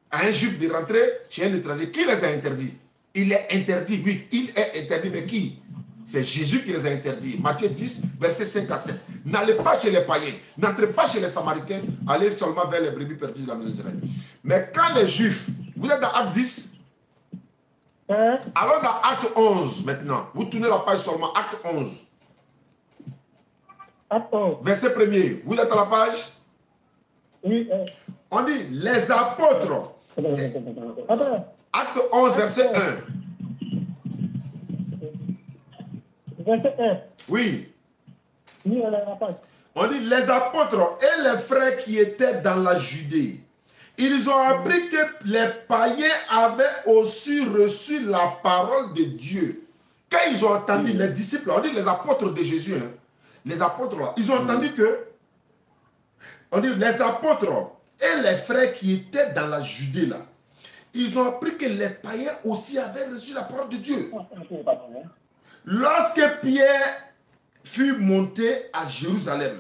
à un juif de rentrer chez un étranger? Qui les a interdits? Il est interdit, oui, il est interdit, mais qui? C'est Jésus qui les a interdits. Matthieu 10, versets 5 à 7. N'allez pas chez les païens, n'entrez pas chez les Samaritains, allez seulement vers les brebis perdues de la maison d'Israël. Mais quand les Juifs, vous êtes dans Acte 10, allons dans Acte 11 maintenant. Vous tournez la page seulement, Acte 11. Verset 1er. Vous êtes à la page? Oui. On dit les apôtres. Acte 11, verset 1. Verset 1. Oui. Oui, on a la page. On dit les apôtres et les frères qui étaient dans la Judée. Ils ont appris que les païens avaient aussi reçu la parole de Dieu. Quand ils ont entendu, les disciples, on dit les apôtres de Jésus, hein, les apôtres là, ils ont entendu que, on dit les apôtres et les frères qui étaient dans la Judée là, ils ont appris que les païens aussi avaient reçu la parole de Dieu. Lorsque Pierre fut monté à Jérusalem,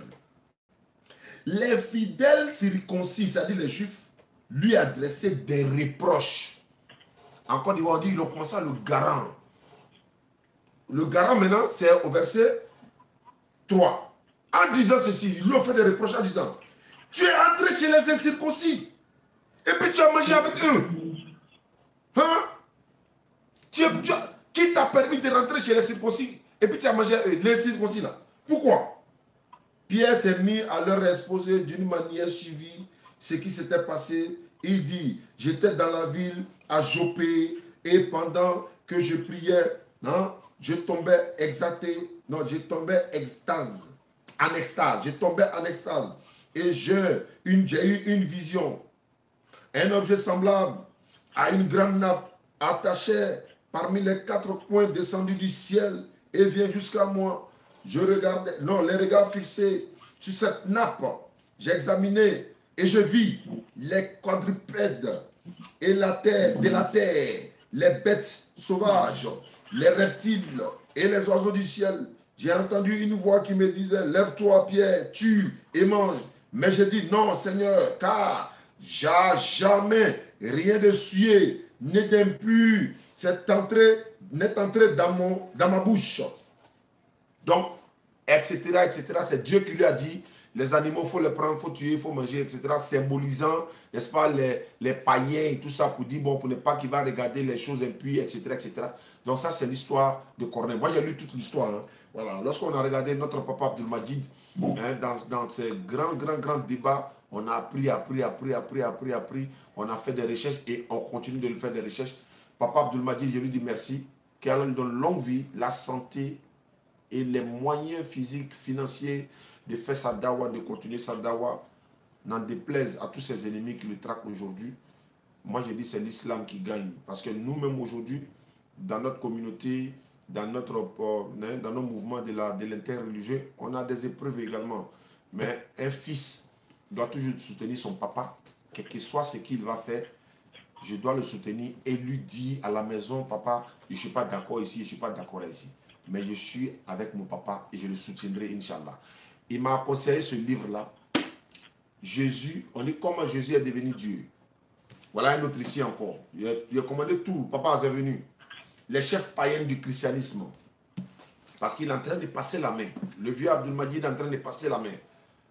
les fidèles circoncis, c'est-à-dire les Juifs, lui adressaient des reproches. En Côte d'Ivoire, on dit, ils ont commencé à le garant. Le garant maintenant, c'est au verset 3. En disant ceci, ils lui ont fait des reproches en disant, tu es entré chez les incirconcis et puis tu as mangé avec eux. Hein? Qui t'a permis de rentrer chez les circoncis et puis tu as mangé avec les circoncis là? Pourquoi? Pierre s'est mis à leur exposer d'une manière suivie ce qui s'était passé. Il dit, j'étais dans la ville à Joppé et pendant que je priais, hein, je tombais en extase. Et j'ai eu une vision. Un objet semblable à une grande nappe attachée parmi les 4 coins descendus du ciel et vient jusqu'à moi. Je regardais, les regards fixés sur cette nappe. J'ai examiné et je vis les quadrupèdes et de la terre, les bêtes sauvages, les reptiles et les oiseaux du ciel. J'ai entendu une voix qui me disait, lève-toi Pierre, tue et mange. Mais j'ai dit, non Seigneur, car jamais rien de souillé, ni d'impur n'est entré dans ma bouche. Donc, etc., etc. C'est Dieu qui lui a dit, les animaux, il faut les prendre, il faut tuer, il faut manger, etc. Symbolisant, n'est-ce pas, les païens et tout ça, pour dire, bon, pour ne pas qu'il va regarder les choses impures, etc., etc. Donc ça, c'est l'histoire de Corneille. Moi, j'ai lu toute l'histoire. Hein. Voilà. Lorsqu'on a regardé notre papa Abdelmajid, hein, dans ces grands débats, on a appris. On a fait des recherches et on continue de le faire des recherches. Papa Abdelmajid, je lui dis merci, qu'Allah lui donne longue vie, la santé et les moyens physiques, financiers de faire sa dawa, de continuer sa dawa, n'en déplaise à tous ses ennemis qui le traquent aujourd'hui. Moi, je dis c'est l'islam qui gagne. Parce que nous-mêmes aujourd'hui, dans notre communauté, dans nos mouvements de l'interreligieux, on a des épreuves également. Mais un fils doit toujours soutenir son papa, quel que soit ce qu'il va faire. Je dois le soutenir et lui dire à la maison, papa, je ne suis pas d'accord ici, je ne suis pas d'accord ici. Mais je suis avec mon papa et je le soutiendrai, Inch'Allah. Il m'a conseillé ce livre-là. Jésus, on dit comment Jésus est devenu Dieu. Voilà un autre ici encore. Il a commandé tout. Papa est venu. Les chefs païens du christianisme. Parce qu'il est en train de passer la main. Le vieux Abdelmajid est en train de passer la main.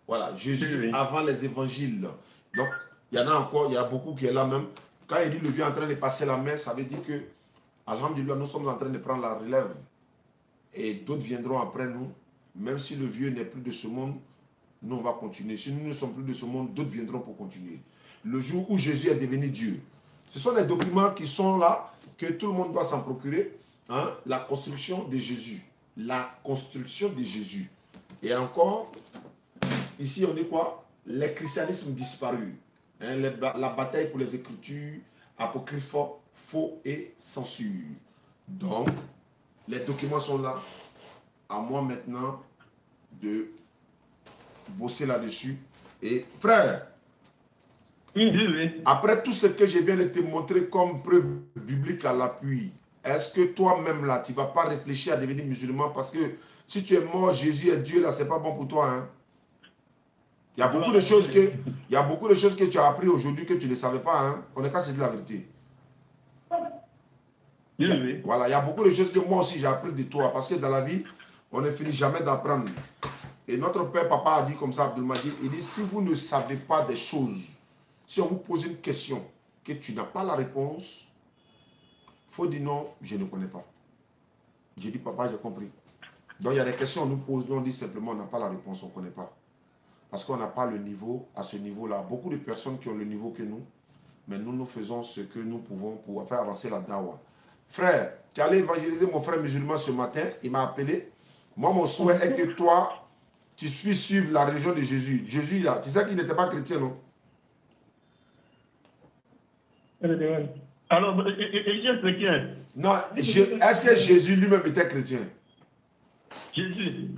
Voilà, Jésus avant les évangiles. Donc, il y en a encore, il y a beaucoup qui est là même. Quand il dit le vieux est en train de passer la main, ça veut dire que, alhamdulillah, nous sommes en train de prendre la relève. et d'autres viendront après nous. Même si le vieux n'est plus de ce monde, nous on va continuer. Si nous ne sommes plus de ce monde, d'autres viendront pour continuer. Le jour où Jésus est devenu Dieu. Ce sont les documents qui sont là, que tout le monde doit s'en procurer. Hein? La construction de Jésus. La construction de Jésus. Et encore, ici on dit quoi? Les christianismes disparus. Hein? La bataille pour les Écritures, apocryphes, faux et censure. Donc, les documents sont là. À moi maintenant de bosser là-dessus. Et frère, après tout ce que je viens de te montrer comme preuve biblique à l'appui, est-ce que toi-même là, tu ne vas pas réfléchir à devenir musulman? Parce que si tu es mort, Jésus est Dieu, là, ce n'est pas bon pour toi. Hein? Il y a beaucoup de choses que tu as appris aujourd'hui que tu ne savais pas. Hein? On n'est qu'à se dire la vérité. Voilà, il y a beaucoup de choses que moi aussi j'ai appris de toi. Parce que dans la vie, on ne finit jamais d'apprendre. Et notre père, papa a dit comme ça, Abdelmajid, il dit, si vous ne savez pas des choses, si on vous pose une question, que tu n'as pas la réponse, il faut dire non, je ne connais pas. J'ai dit, papa, j'ai compris. Donc il y a des questions, on nous pose, nous on dit simplement, on n'a pas la réponse, on ne connaît pas. Parce qu'on n'a pas le niveau, à ce niveau-là. Beaucoup de personnes qui ont le niveau que nous, mais nous, nous faisons ce que nous pouvons pour faire avancer la dawa. Frère, tu es allé évangéliser mon frère musulman ce matin, il m'a appelé. Moi, mon souhait est que toi, tu puisses suivre la religion de Jésus. Jésus, là, tu sais qu'il n'était pas chrétien, non? Alors, il est chrétien. Non, est-ce que Jésus lui-même était chrétien? Jésus,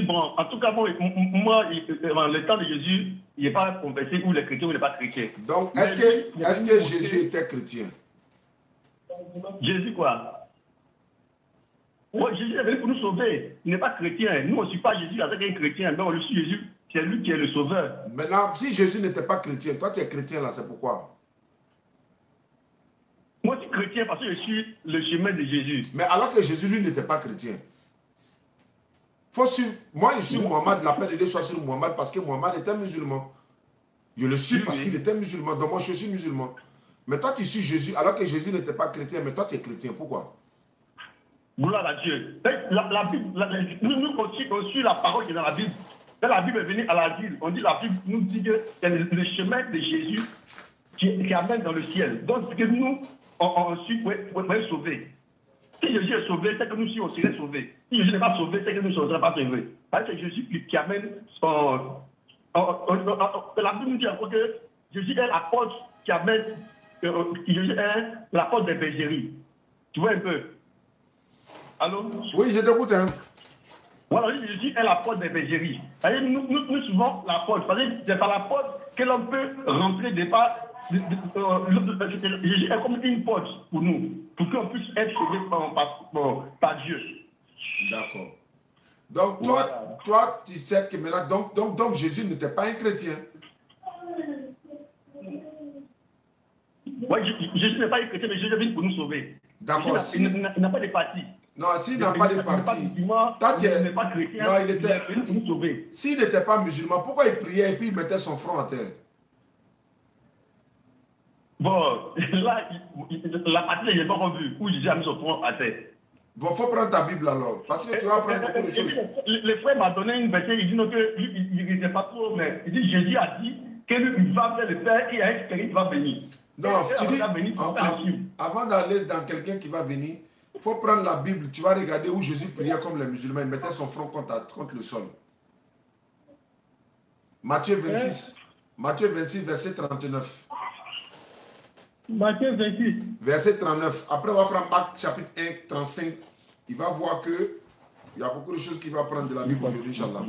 bon, en tout cas, moi, le temps de Jésus, il n'est pas converti ou les chrétiens ou il n'est pas chrétien. Donc, est-ce que Jésus était chrétien? Jésus, quoi? Moi, Jésus est venu pour nous sauver. Il n'est pas chrétien. Nous, on ne suit pas Jésus avec un chrétien. Mais on le suit Jésus. C'est lui qui est le sauveur. Maintenant, si Jésus n'était pas chrétien, toi, tu es chrétien là, c'est pourquoi? Moi, je suis chrétien parce que je suis le chemin de Jésus. Mais alors que Jésus, lui, n'était pas chrétien. Faut suivre. Moi, je suis Mohammed, la paix de Dieu soit sur Mohammed parce que Mohammed était musulman. Je le suis parce qu'il était musulman. Donc moi, je suis musulman. Mais toi, tu suis Jésus alors que Jésus n'était pas chrétien. Mais toi, tu es chrétien. Pourquoi? Gloire à Dieu. La Bible, nous aussi, on suit la parole qui est dans la Bible. Quand la Bible est venue à la Bible, on dit la Bible nous dit que c'est le chemin de Jésus qui amène dans le ciel. Donc, ce que nous, on suit pour être sauvés. Si Jésus est sauvé, c'est que nous aussi, on serait sauvés. Si Jésus n'est pas sauvé, c'est que nous ne serons pas sauvés. C'est Jésus qui amène son... La Bible nous dit encore que Jésus est la porte qui amène... Jésus est la porte des bergeries. Tu vois un peu? Allô? Oui, je t'écoute. Hein? Voilà, Jésus est la porte des bergeries. Nous suivons la porte. C'est par la porte que l'on peut rentrer des pas. Jésus est comme une porte pour nous, pour qu'on puisse être sauvé par Dieu. D'accord. Donc, toi, tu sais que maintenant, donc Jésus n'était pas un chrétien. Oui, Jésus n'est pas un chrétien, mais Jésus est venu pour nous sauver. D'accord. Il n'a pas de parti. Non, s'il n'a pas de parti. Il n'est pas chrétien. Non, il était venu pour nous sauver. S'il n'était pas musulman, pourquoi il priait et puis il mettait son front à terre? Bon, là, la partie, il n'est pas revue, où Jésus a mis son front à terre. Bon, il faut prendre ta Bible alors, parce que tu vas apprendre beaucoup de choses. Le frère m'a donné une verset, il dit non, il n'était pas trop, mais il dit Jésus a dit qu'il va vers le Père et il y a un qui va venir. Non, tu dis, avant d'aller dans quelqu'un qui va venir, il faut prendre la Bible, tu vas regarder où Jésus priait comme les musulmans, il mettait son front contre le sol. Matthieu 26, verset 39. Matthieu 26. Verset 39. Après, on va prendre Marc chapitre 1, 35. Il va voir que il y a beaucoup de choses qu'il va prendre de la Bible aujourd'hui, Inch'Allah.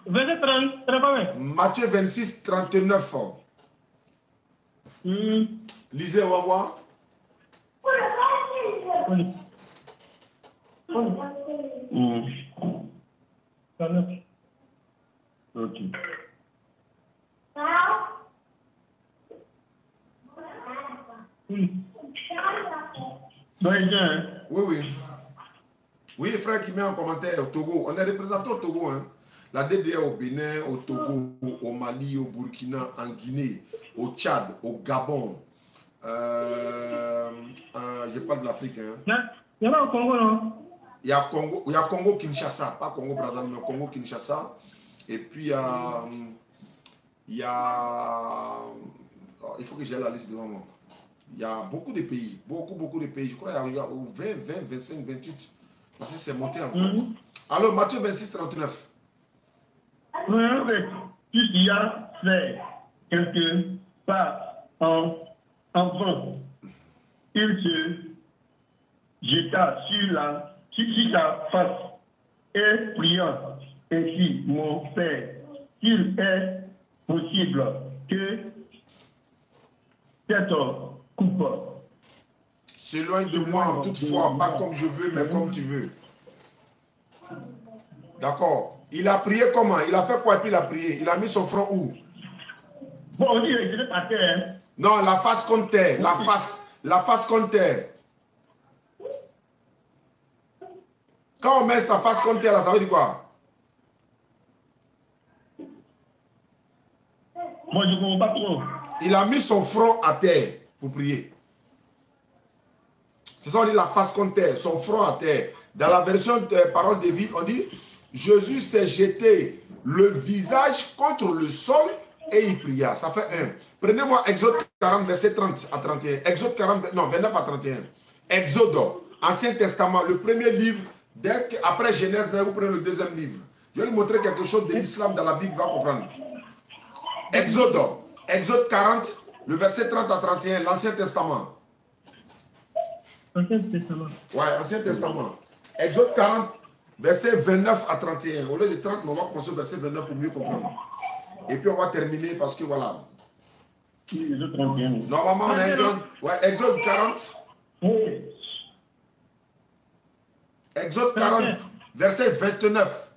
Verset 39. Matthieu 26, 39. Lisez, on va voir. Ok. Oui. Oui, frère qui met en commentaire au Togo. On est représenté au Togo. Hein. La DDR au Bénin, au Togo, au Mali, au Burkina, en Guinée, au Tchad, au Gabon. Je parle de l'Afrique. Hein. Il y en a au Congo, non? Il y a Congo Kinshasa, pas Congo Brazzaville, mais Congo Kinshasa. Et puis il y a oh, il faut que j'ai la liste devant moi. Il y a beaucoup de pays, beaucoup de pays. Je crois qu'il y a 20, 25, 28. Parce que c'est monté en France. Alors, Matthieu 26, 39. Oui, il y a fait quelque part en vain. Il se jeta sur sa face et pria ainsi, mon Père, s'il est possible que cette coupe s'éloigne de moi, toutefois, pas comme je veux, mais comme tu veux. D'accord. Il a prié comment? Il a fait quoi et puis il a prié? Il a mis son front où? Bon, on dit qu'il était par terre. Non, la face contre terre. La face contre terre. Quand on met sa face contre terre, là, ça veut dire quoi? Moi, je ne comprends pas trop. Il a mis son front à terre pour prier. C'est ça, on dit la face contre terre, son front à terre. Dans la version de Parole de vie, on dit Jésus s'est jeté le visage contre le sol et il pria. Ça fait 1. Prenez-moi Exode 40, verset 30 à 31. Exode 40, non, 29 à 31. Exode, Ancien Testament, le premier livre. Après Genèse, vous prenez le deuxième livre. Je vais lui montrer quelque chose de l'islam dans la Bible, il va comprendre. Exode 40, le verset 30 à 31, l'Ancien Testament. Ancien Testament. Ouais, Ancien Testament. Exode 40, verset 29 à 31. Au lieu de 30, on va commencer au verset 29 pour mieux comprendre. Et puis on va terminer parce que voilà. Normalement, on a un grand... Ouais, Exode 40. Exode 40, verset 29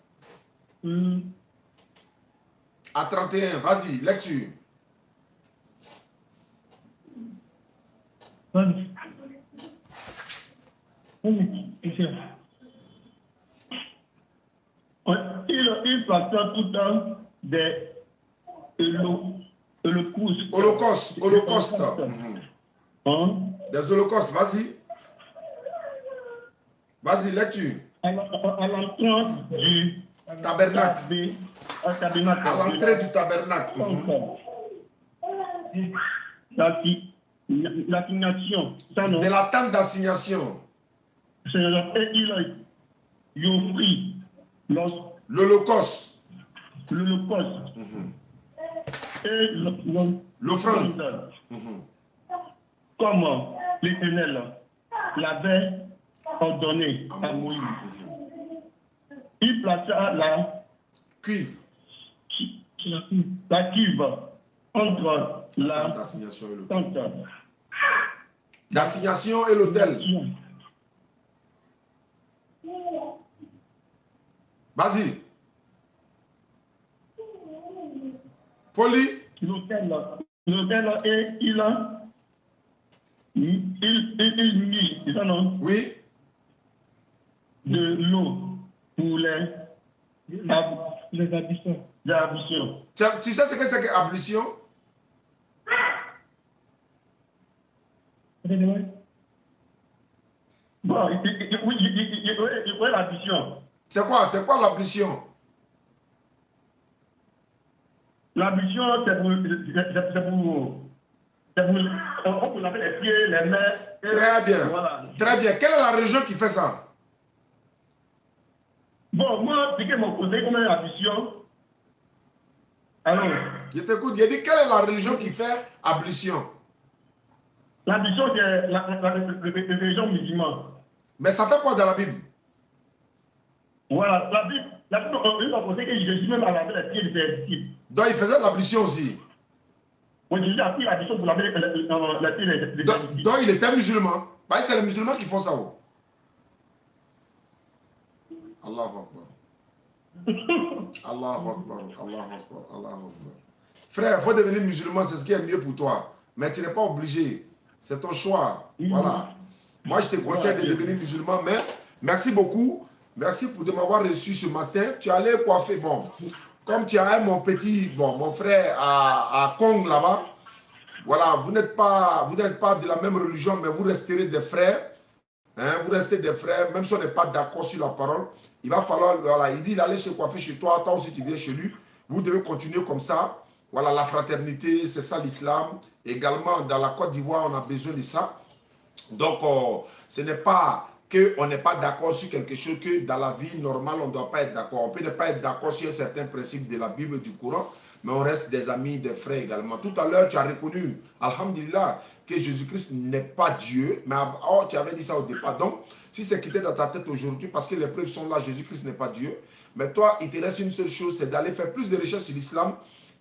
à 31. Vas-y, lecture. Il planta tout un des Holocauste. Des holocaustes, vas-y. Vas-y, lecture. À l'entrée du tabernacle. À l'entrée du tabernacle. L'assignation. De la tente d'assignation. Et il offrit l'holocauste. Et l'offrande. Comme l'Éternel l'avait ordonné à Moïse. Il plaça la cuve entre la tente d'assignation et l'autel. Vas-y. Poli. L'autel et il mit, c'est ça non? Oui. De l'eau pour les ablutions. Tu sais ce que c'est que ablution? Bon, il faut l'ablution. C'est quoi l'ablution? L'ablution, c'est pour laver les pieds, les mains. Très bien. Voilà. Très bien. Quelle est la religion qui fait ça? Bon, moi, ce que m'ont posé comme une ablution. Alors. Je t'écoute. J'ai dit, quelle est la religion qui fait ablution? L'ablution, c'est la religion musulmane. Mais ça fait quoi dans la Bible? Voilà, la Bible, on m'a posé que Jésus même a lavé les pieds de ses disciples. Donc il faisait l'ablution aussi. Oui, Jésus a pris l'ablution pour laver les pieds des disciples. Donc il était musulman. Bah, c'est les musulmans qui font ça. Oh. Allahu Akbar. Allahu Akbar. Allahu Akbar. Allahu Akbar. Frère, il faut devenir musulman, c'est ce qui est mieux pour toi. Mais tu n'es pas obligé. C'est ton choix. Voilà. Moi, je te conseille de devenir musulman, mais merci beaucoup. Merci de m'avoir reçu ce matin. Tu allais coiffer. Bon, comme tu as mon petit, mon frère à Kong là-bas. Voilà, vous n'êtes pas de la même religion, mais vous resterez des frères. Hein, vous restez des frères, même si on n'est pas d'accord sur la parole, il va falloir, voilà, il dit d'aller se coiffer chez toi, toi aussi tu viens chez lui. Vous devez continuer comme ça. Voilà, la fraternité, c'est ça l'islam. Également, dans la Côte d'Ivoire, on a besoin de ça. Donc, ce n'est pas qu'on n'est pas d'accord sur quelque chose, que dans la vie normale, on ne doit pas être d'accord. On peut ne pas être d'accord sur certains principes de la Bible, du Coran, mais on reste des amis, des frères également. Tout à l'heure, tu as reconnu, alhamdulillah, que Jésus-Christ n'est pas Dieu, mais tu avais dit ça au départ. Donc, si c'est quitté dans ta tête aujourd'hui, parce que les preuves sont là, Jésus-Christ n'est pas Dieu, mais toi, il te reste une seule chose, c'est d'aller faire plus de recherches sur l'islam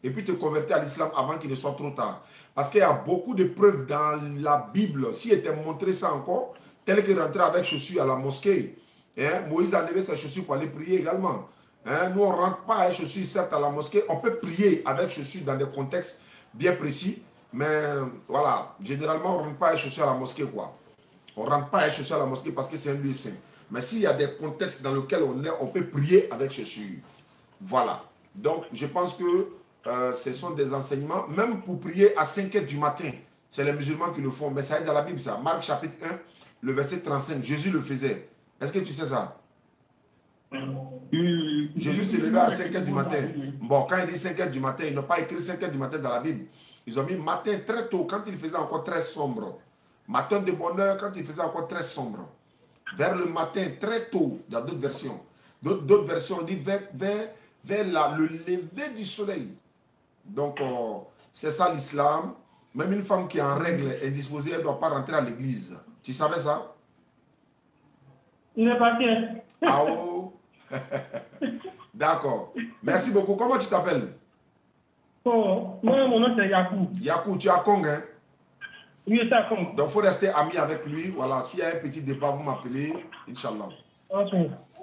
et puis te convertir à l'islam avant qu'il ne soit trop tard. Parce qu'il y a beaucoup de preuves dans la Bible. S'il était montré ça encore, tel que rentrer avec chaussures à la mosquée. Hein? Moïse a enlevé ses chaussures pour aller prier également. Hein? Nous, on ne rentre pas avec chaussures, certes, à la mosquée. On peut prier avec chaussures dans des contextes bien précis. Mais voilà, généralement, on ne rentre pas avec chaussures à la mosquée, quoi. On ne rentre pas avec chaussures à la mosquée parce que c'est un lieu saint. Mais s'il y a des contextes dans lesquels on peut prier avec chaussures. Voilà. Donc, je pense que ce sont des enseignements, même pour prier à 5 h du matin. C'est les musulmans qui le font. Mais ça est dans la Bible, ça. Marc chapitre 1, le verset 35. Jésus le faisait. Est-ce que tu sais ça? Jésus s'est levé à 5 h du matin. Bon, quand il dit 5 h du matin, ils n'ont pas écrit 5 h du matin dans la Bible. Ils ont mis matin très tôt, quand il faisait encore très sombre. Matin de bonne heure, quand il faisait encore très sombre. Vers le matin, très tôt, dans d'autres versions. D'autres versions, on dit vers le lever du soleil. Donc, c'est ça l'islam. Même une femme qui est en règle est disposée, elle ne doit pas rentrer à l'église. Tu savais ça? Il n'est pas bien. Ah oh. D'accord. Merci beaucoup. Comment tu t'appelles? Oh, moi, mon nom c'est Yakou. Yakou, tu es à Kong, hein? Oui, c'est à Kong. Donc, il faut rester ami avec lui. Voilà, s'il y a un petit débat, vous m'appelez. Inch'Allah. Ok.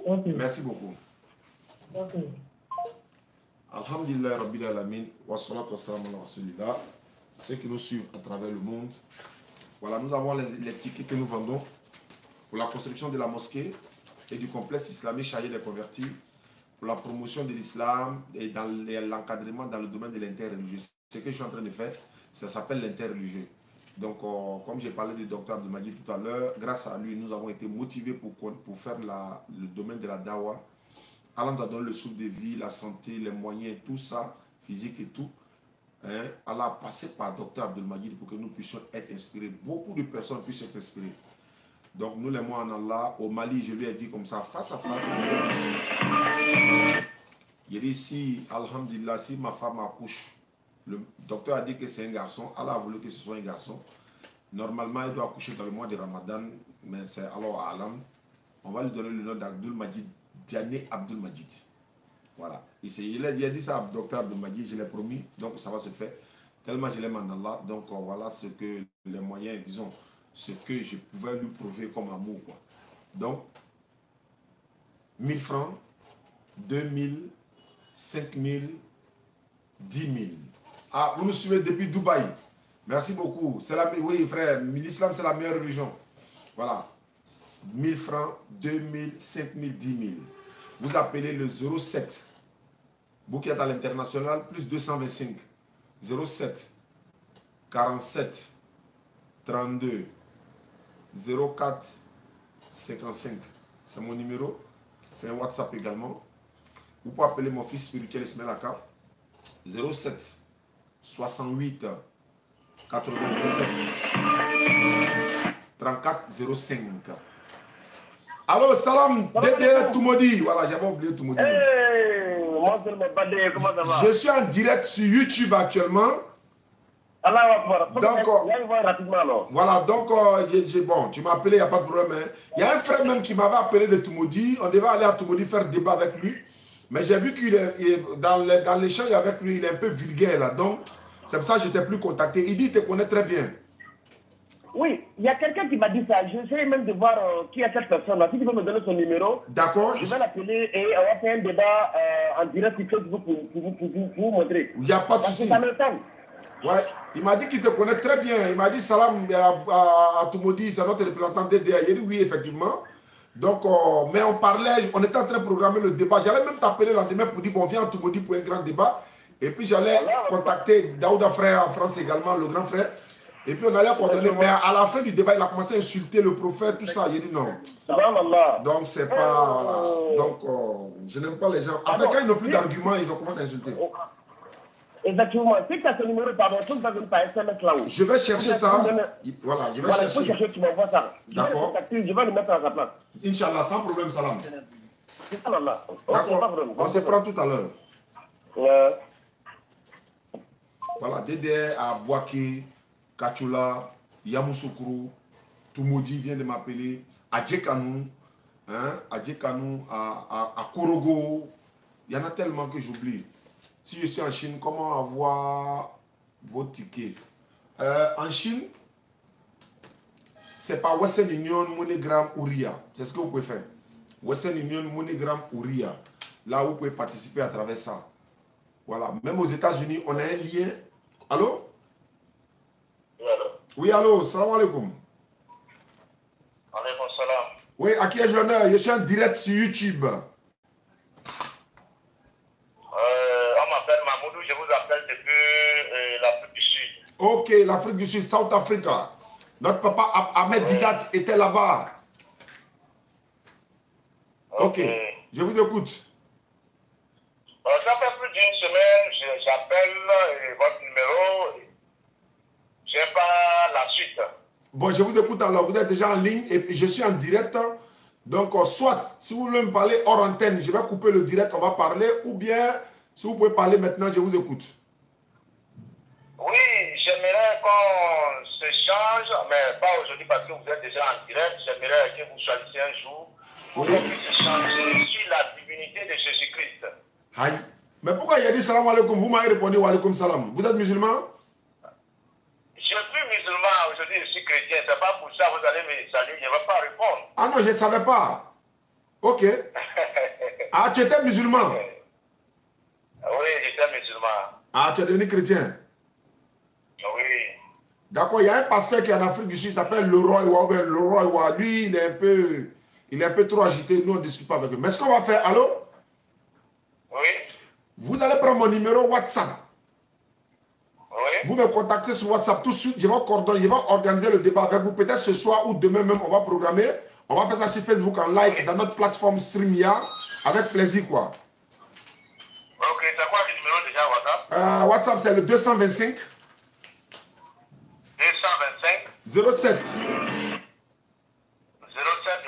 Ok. Merci beaucoup. Ok. Alhamdulillah, Rabbil Alamin, wa salatu wa salam ala rasulillah. Ceux qui nous suivent à travers le monde. Voilà, nous avons les tickets que nous vendons pour la construction de la mosquée et du complexe islamique Chahier des convertis, pour la promotion de l'islam et dans l'encadrement dans le domaine de l'interreligieux. Ce que je suis en train de faire, ça s'appelle l'interreligieux. Donc, comme j'ai parlé du docteur Abdelmajid tout à l'heure, grâce à lui, nous avons été motivés pour faire le domaine de la dawa. Allah nous a donné le souffle de vie, la santé, les moyens, tout ça, physique et tout. Hein? Allah a passé par docteur Abdelmajid pour que nous puissions être inspirés. Beaucoup de personnes puissent être inspirées. Donc, nous l'aimons en Allah. Au Mali, je lui ai dit comme ça, face à face. Il dit, si, alhamdulillah, si ma femme accouche, le docteur a dit que c'est un garçon. Allah a voulu que ce soit un garçon. Normalement, il doit accoucher dans le mois de Ramadan, mais c'est alors à Alam. On va lui donner le nom d'Abdul Majid, Diané Abdul Majid. Voilà. Il a dit ça à docteur Abdul Majid, je l'ai promis, donc ça va se faire. Tellement je l'aime en Allah, donc voilà ce que les moyens, disons, ce que je pouvais lui prouver comme amour, quoi. Donc, 1000 francs, 2000, 5000, 10 000. Ah, vous nous suivez depuis Dubaï. Merci beaucoup. Oui, frère, l'islam, c'est la meilleure religion. Voilà. 1000 francs, 2000, 5000, 10 000. Vous appelez le 07. Vous qui êtes à l'international, plus 225. 07 47 32 04 55. C'est mon numéro. C'est un WhatsApp également. Vous pouvez appeler mon fils spirituel Ismaël Aka. 07 68 97 34 05. Allô, salam, Dédé Toumoudi. Voilà, j'avais oublié Toumoudi. Hey, moi, c'est le Badé, comment ça va? Je suis en direct sur YouTube actuellement. Allah va Donc, rapidement alors. voilà, donc, bon, tu m'as appelé, il n'y a pas de problème. Hein. Il y a un frère même qui m'avait appelé de Toumoudi. On devait aller à Toumoudi faire débat avec lui. Mais j'ai vu qu'il est dans l'échange avec lui, il est un peu vulgaire là. Donc, c'est pour ça que je n'étais plus contacté. Il dit qu'il te connaît très bien. Oui, il y a quelqu'un qui m'a dit ça. J'essaie même de voir qui est cette personne-là. Si tu peux me donner son numéro, d'accord. Je vais l'appeler et on va faire un débat en direct sur Facebook pour vous montrer. Il n'y a pas de souci. Ouais, il m'a dit qu'il te connaît très bien. Il m'a dit salam à Toumoudi, c'est notre représentant DDA. Il a dit oui, effectivement. Donc, mais on parlait, on était en train de programmer le débat. J'allais même t'appeler le lendemain pour dire, bon, viens à Toumoudi pour un grand débat. Et puis, j'allais contacter Daouda Frère en France également, le grand frère. Et puis on allait coordonner. Mais à la fin du débat, il a commencé à insulter le prophète, tout ça. Il a dit non. Donc c'est pas... Voilà. Donc je n'aime pas les gens. En fait, quand ils n'ont plus d'arguments, ils ont commencé à insulter. Exactement. Si tu as ce numéro, pardon, tu vas venir par SMS là-haut. Je vais chercher ça. Voilà, je vais chercher. Il faut chercher, tu m'envoies ça. D'accord. Je vais le mettre à sa place. Inch'Allah, sans problème, salam. D'accord. On se prend tout à l'heure. Voilà, Dédé à Boaké, Kachula, Yamoussoukro, Toumoudi vient de m'appeler, à Djekanou, à Korogo. Il y en a tellement que j'oublie. Si je suis en Chine, comment avoir vos tickets? En Chine, c'est pas Western Union, MoneyGram ou RIA. C'est ce que vous pouvez faire. Western Union, MoneyGram ou RIA. Là, vous pouvez participer à travers ça. Voilà. Même aux États-Unis, on a un lien. Allô? Oui, allô? Oui, allô. Salam alaikum. Alaikum salam. Oui, à qui ai-je l'honneur? Je suis en direct sur YouTube. On m'appelle Mamoudou, je vous appelle depuis l'Afrique du Sud. Ok, l'Afrique du Sud, South Africa. Notre papa Ahmed Didat était là-bas. Ok, je vous écoute. Ça fait plus d'une semaine, j'appelle votre numéro. Je n'ai pas la suite. Bon, je vous écoute alors. Vous êtes déjà en ligne et puis je suis en direct. Donc, soit, si vous voulez me parler hors antenne, je vais couper le direct, on va parler. Ou bien, si vous pouvez parler maintenant, je vous écoute. Oui, j'aimerais qu'on se change, mais pas aujourd'hui parce que vous êtes déjà en direct. J'aimerais que vous choisissiez un jour pour qu'on puisse échanger sur la divinité de Jésus-Christ. Aïe. Mais pourquoi il a dit salam alaikum? Vous m'avez répondu wa alaikum salam. Vous êtes musulman? Je suis musulman, aujourd'hui je suis chrétien. C'est pas pour ça que vous allez me saluer, je ne vais pas répondre. Ah non, je ne savais pas. Ok. Ah, tu étais musulman? Oui, j'étais musulman. Ah, tu es devenu chrétien? Oui. D'accord, il y a un pasteur qui est en Afrique du Sud, il s'appelle Leroy Wa. Lui, il est un peu trop agité. Nous, on ne discute pas avec lui. Mais ce qu'on va faire, allô? Oui. Vous allez prendre mon numéro WhatsApp. Oui. Vous me contactez sur WhatsApp tout de suite. Je vais coordonner, je vais organiser le débat avec vous. Peut-être ce soir ou demain même, on va programmer. On va faire ça sur Facebook en live dans notre plateforme StreamYard. Avec plaisir, quoi. Ok, c'est quoi le numéro déjà WhatsApp? WhatsApp, c'est le 225 225 07 07,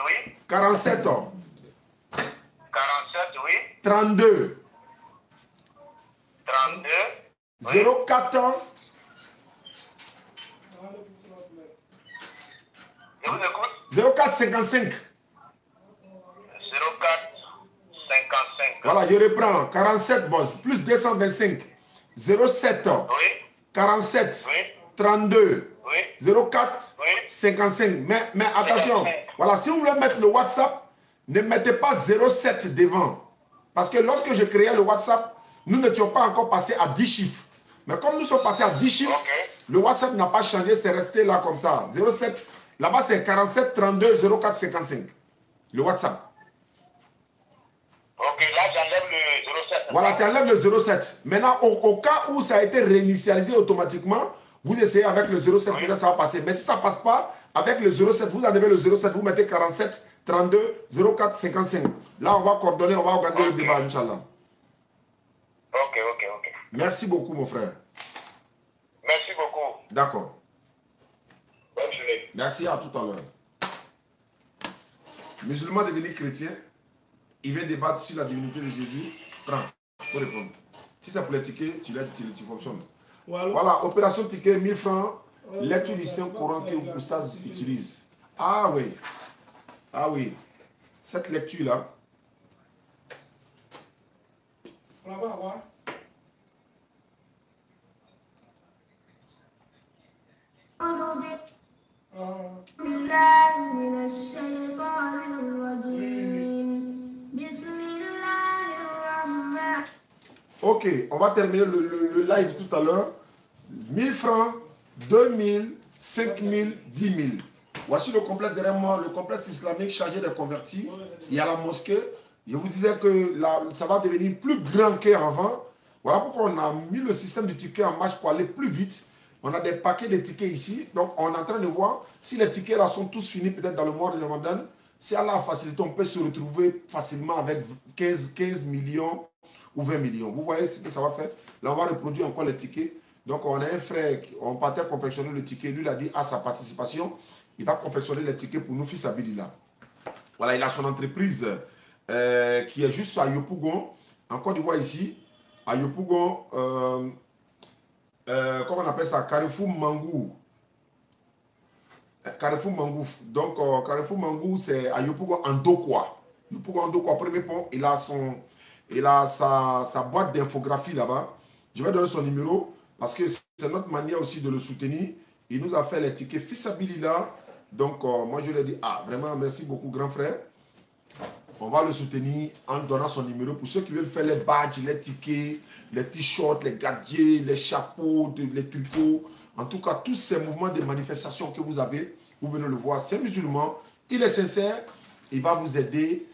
oui. 47 47, oui. 32 32 04 Je vous écoute. 04 55. 04 55. Voilà, je reprends. 47, boss. Plus 225 07 Oui. 47 Oui. 32 Oui. 04 Oui. 55. Mais attention, voilà, si vous voulez mettre le WhatsApp, ne mettez pas 07 devant. Parce que lorsque je créais le WhatsApp, nous n'étions pas encore passés à 10 chiffres. Mais comme nous sommes passés à 10 chiffres, le WhatsApp n'a pas changé, c'est resté là comme ça. 07, là-bas c'est 47 32 04 55. Le WhatsApp. Ok, là j'enlève le 07. Voilà, tu enlèves le 07. Maintenant, au cas où ça a été réinitialisé automatiquement, vous essayez avec le 07, peut-être ça va passer. Mais si ça ne passe pas, avec le 07, vous enlevez le 07, vous mettez 47 32 04 55. Là, on va coordonner, on va organiser le débat, Inch'Allah. Ok. Merci beaucoup, mon frère. Merci beaucoup. D'accord. Bonne journée. Merci, à tout à l'heure. Musulman devenu chrétien, il vient débattre sur la divinité de Jésus. Prends, faut répondre. Si c'est pour les tickets, tu fonctionnes. Voilà, opération ticket, 1000 francs, lecture du Saint-Coran que Oustaz utilise. Ah oui. Ah oui. Cette lecture-là. On la va voir. Ok, on va terminer le live tout à l'heure. 1000 francs, 2000, 5000, 10 000. Voici le complexe derrière moi, le complexe islamique chargé des convertis. Il y a la mosquée. Je vous disais que ça va devenir plus grand qu'avant. Voilà pourquoi on a mis le système du ticket en marche pour aller plus vite. On a des paquets de tickets ici. Donc, on est en train de voir si les tickets là sont tous finis, peut-être dans le mois de Ramadan. Si Allah a facilité, on peut se retrouver facilement avec 15 millions ou 20 millions. Vous voyez ce que ça va faire? Là, on va reproduire encore les tickets. Donc, on a un frère, on partait confectionner le ticket. Lui, il a dit à sa participation, il va confectionner les tickets pour nous, fils Abilila. Voilà, il a son entreprise qui est juste à Yopougon, en Côte d'Ivoire ici. À Yopougon, comment on appelle ça? Carrefour Mangou. Carrefour Mangou. Donc, Carrefour Mangou, c'est à Yopougon Andokwa. Yopougon Andokwa, premier pont, il a sa boîte d'infographie là-bas. Je vais donner son numéro parce que c'est notre manière aussi de le soutenir. Il nous a fait les tickets fils Abilila. Donc, moi, je lui ai dit, vraiment, merci beaucoup, grand frère. On va le soutenir en donnant son numéro pour ceux qui veulent faire les badges, les tickets, les t-shirts, les gadgets, les chapeaux, les tricots. En tout cas, tous ces mouvements de manifestation que vous avez, vous venez le voir. C'est musulman, il est sincère, il va vous aider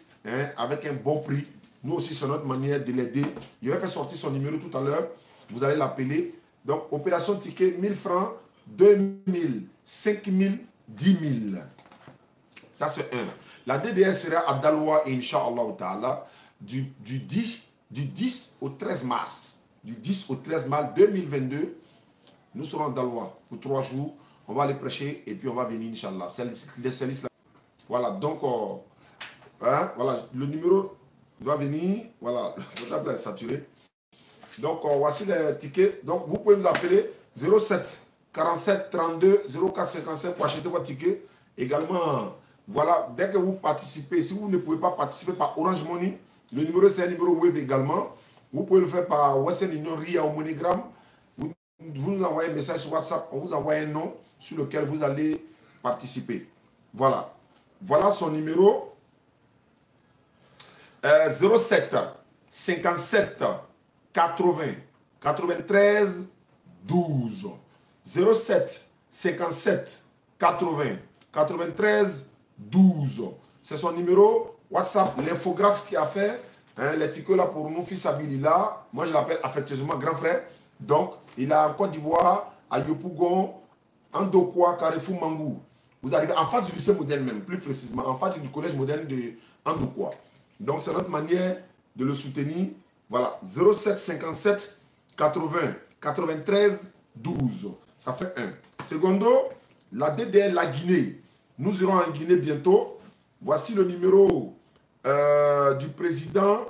avec un bon prix. Nous aussi, c'est notre manière de l'aider. Je vais faire sortir son numéro tout à l'heure. Vous allez l'appeler. Donc, opération ticket, 1000 francs, 2000, 5000, 10 000. Ça, c'est un. La DDR sera à Daloa, Inch'Allah Ta'ala, du 10 au 13 mars. Du 10 au 13 mars 2022, nous serons à Daloa pour 3 jours. On va aller prêcher et puis on va venir, Inch'Allah. C'est l'islam. Voilà, donc, voilà, le numéro va venir. Voilà, le table est saturé. Donc, voici les tickets. Donc, vous pouvez nous appeler 07 47 32 04 57 pour acheter votre ticket. Également, voilà, dès que vous participez, si vous ne pouvez pas participer par Orange Money, le numéro c'est un numéro web également. Vous pouvez le faire par Western Union, RIA ou MoneyGram. Vous nous envoyez un message sur WhatsApp, on vous envoie un nom sur lequel vous allez participer. Voilà. Voilà son numéro. 07 57 80 93 12. 07 57 80 93 12. C'est son numéro WhatsApp. L'infographe qui a fait les tickets là pour nous, fils Abilila. Moi, je l'appelle affectueusement grand frère. Donc, il est en Côte d'Ivoire, à Yopougon, Andokwa, Carrefour Mangou. Vous arrivez en face du lycée moderne même, plus précisément, en face du collège moderne de Andokwa. Donc, c'est notre manière de le soutenir. Voilà, 07 57 80 93 12. Ça fait 1. Secondo, la DDR, la Guinée. Nous irons en Guinée bientôt. Voici le numéro du président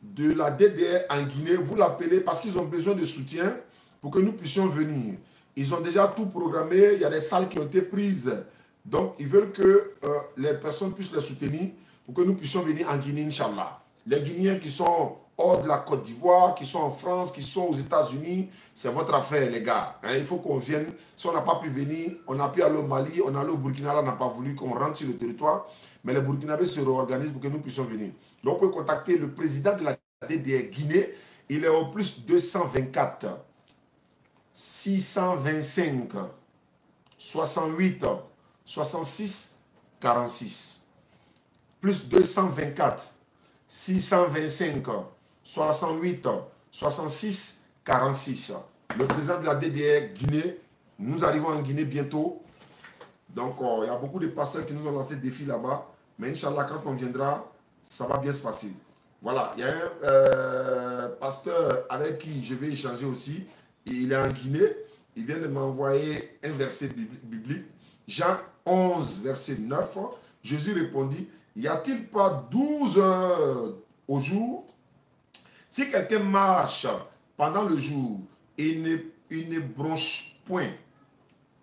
de la DDR en Guinée. Vous l'appelez parce qu'ils ont besoin de soutien pour que nous puissions venir. Ils ont déjà tout programmé. Il y a des salles qui ont été prises. Donc, ils veulent que les personnes puissent les soutenir pour que nous puissions venir en Guinée, Inch'Allah. Les Guinéens qui sont hors de la Côte d'Ivoire, qui sont en France, qui sont aux États-Unis, c'est votre affaire, les gars. Il faut qu'on vienne. Si on n'a pas pu venir, on a pu aller au Mali, on est allé au Burkina, là, on n'a pas voulu qu'on rentre sur le territoire. Mais les Burkinabés se réorganisent pour que nous puissions venir. Donc, on peut contacter le président de la DDR Guinée. Il est au plus 224 625 68 66 46. Plus 224 625 68 66 46. Le président de la DDR Guinée, nous arrivons en Guinée bientôt. Donc, il y a beaucoup de pasteurs qui nous ont lancé le défi là-bas. Mais Inch'Allah, quand on viendra, ça va bien se passer. Voilà, il y a un pasteur avec qui je vais échanger aussi. Il est en Guinée. Il vient de m'envoyer un verset biblique. Jean 11, verset 9. Jésus répondit, y a-t-il pas 12 heures au jour? Si quelqu'un marche pendant le jour et il ne bronche point,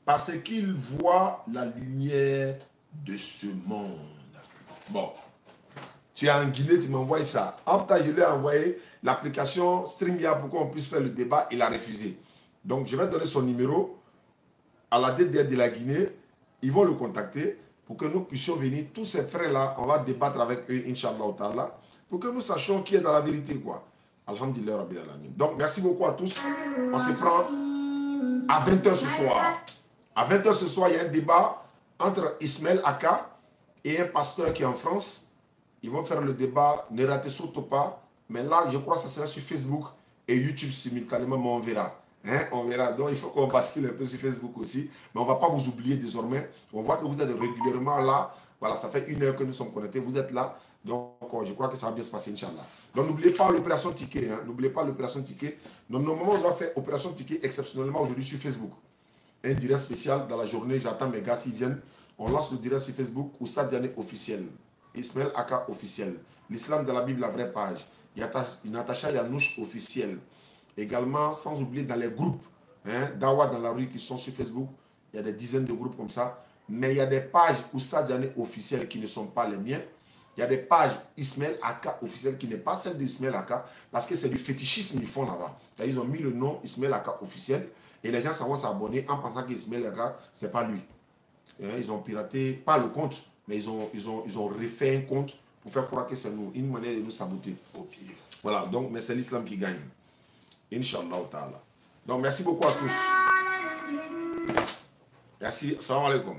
parce qu'il voit la lumière de ce monde. Bon, tu es en Guinée, tu m'envoies ça. Après, je lui ai envoyé l'application StreamYard pour qu'on puisse faire le débat. Il a refusé. Donc, je vais donner son numéro à la DDR de la Guinée. Ils vont le contacter pour que nous puissions venir. Tous ces frères-là, on va débattre avec eux, Inch'Allah Ta'ala, pour que nous sachions qui est dans la vérité, quoi. Alhamdulillah Rabbil Alamin. Donc, merci beaucoup à tous. On se prend à 20h ce soir. À 20h ce soir, il y a un débat entre Ismaël Aka et un pasteur qui est en France. Ils vont faire le débat, ne ratez surtout pas. Mais là, je crois que ça sera sur Facebook et YouTube simultanément, mais on verra. Hein, on verra. Donc, il faut qu'on bascule un peu sur Facebook aussi. Mais on ne va pas vous oublier désormais. On voit que vous êtes régulièrement là. Voilà, ça fait 1 heure que nous sommes connectés. Vous êtes là. Donc, je crois que ça va bien se passer, Inch'Allah. Donc, n'oubliez pas l'opération ticket. Hein. N'oubliez pas l'opération ticket. Donc, normalement, on doit faire opération ticket exceptionnellement aujourd'hui sur Facebook. Un direct spécial dans la journée. J'attends mes gars s'ils viennent. On lance le direct sur Facebook. Oustad Diané officiel. Ismaël Aka officiel. L'Islam de la Bible, la vraie page. Natacha Yanouche officiel. Également, sans oublier dans les groupes. Hein, Dawa dans la rue qui sont sur Facebook. Il y a des dizaines de groupes comme ça. Mais il y a des pages Oustad Diané officielles qui ne sont pas les miens. Il y a des pages Ismaël Aka officiel qui n'est pas celle d'Ismaël Aka parce que c'est du fétichisme qu'ils font là-bas. Ils ont mis le nom Ismaël Aka officiel et les gens vont s'abonner en pensant qu'Ismaël Aka, ce n'est pas lui. Ils ont piraté, pas le compte, mais ils ont refait un compte pour faire croire que c'est nous. Une manière de nous saboter. Okay. Voilà, donc, mais c'est l'islam qui gagne. Inch'Allah ta'ala. Donc, merci beaucoup à tous. Merci. Salam alaikum.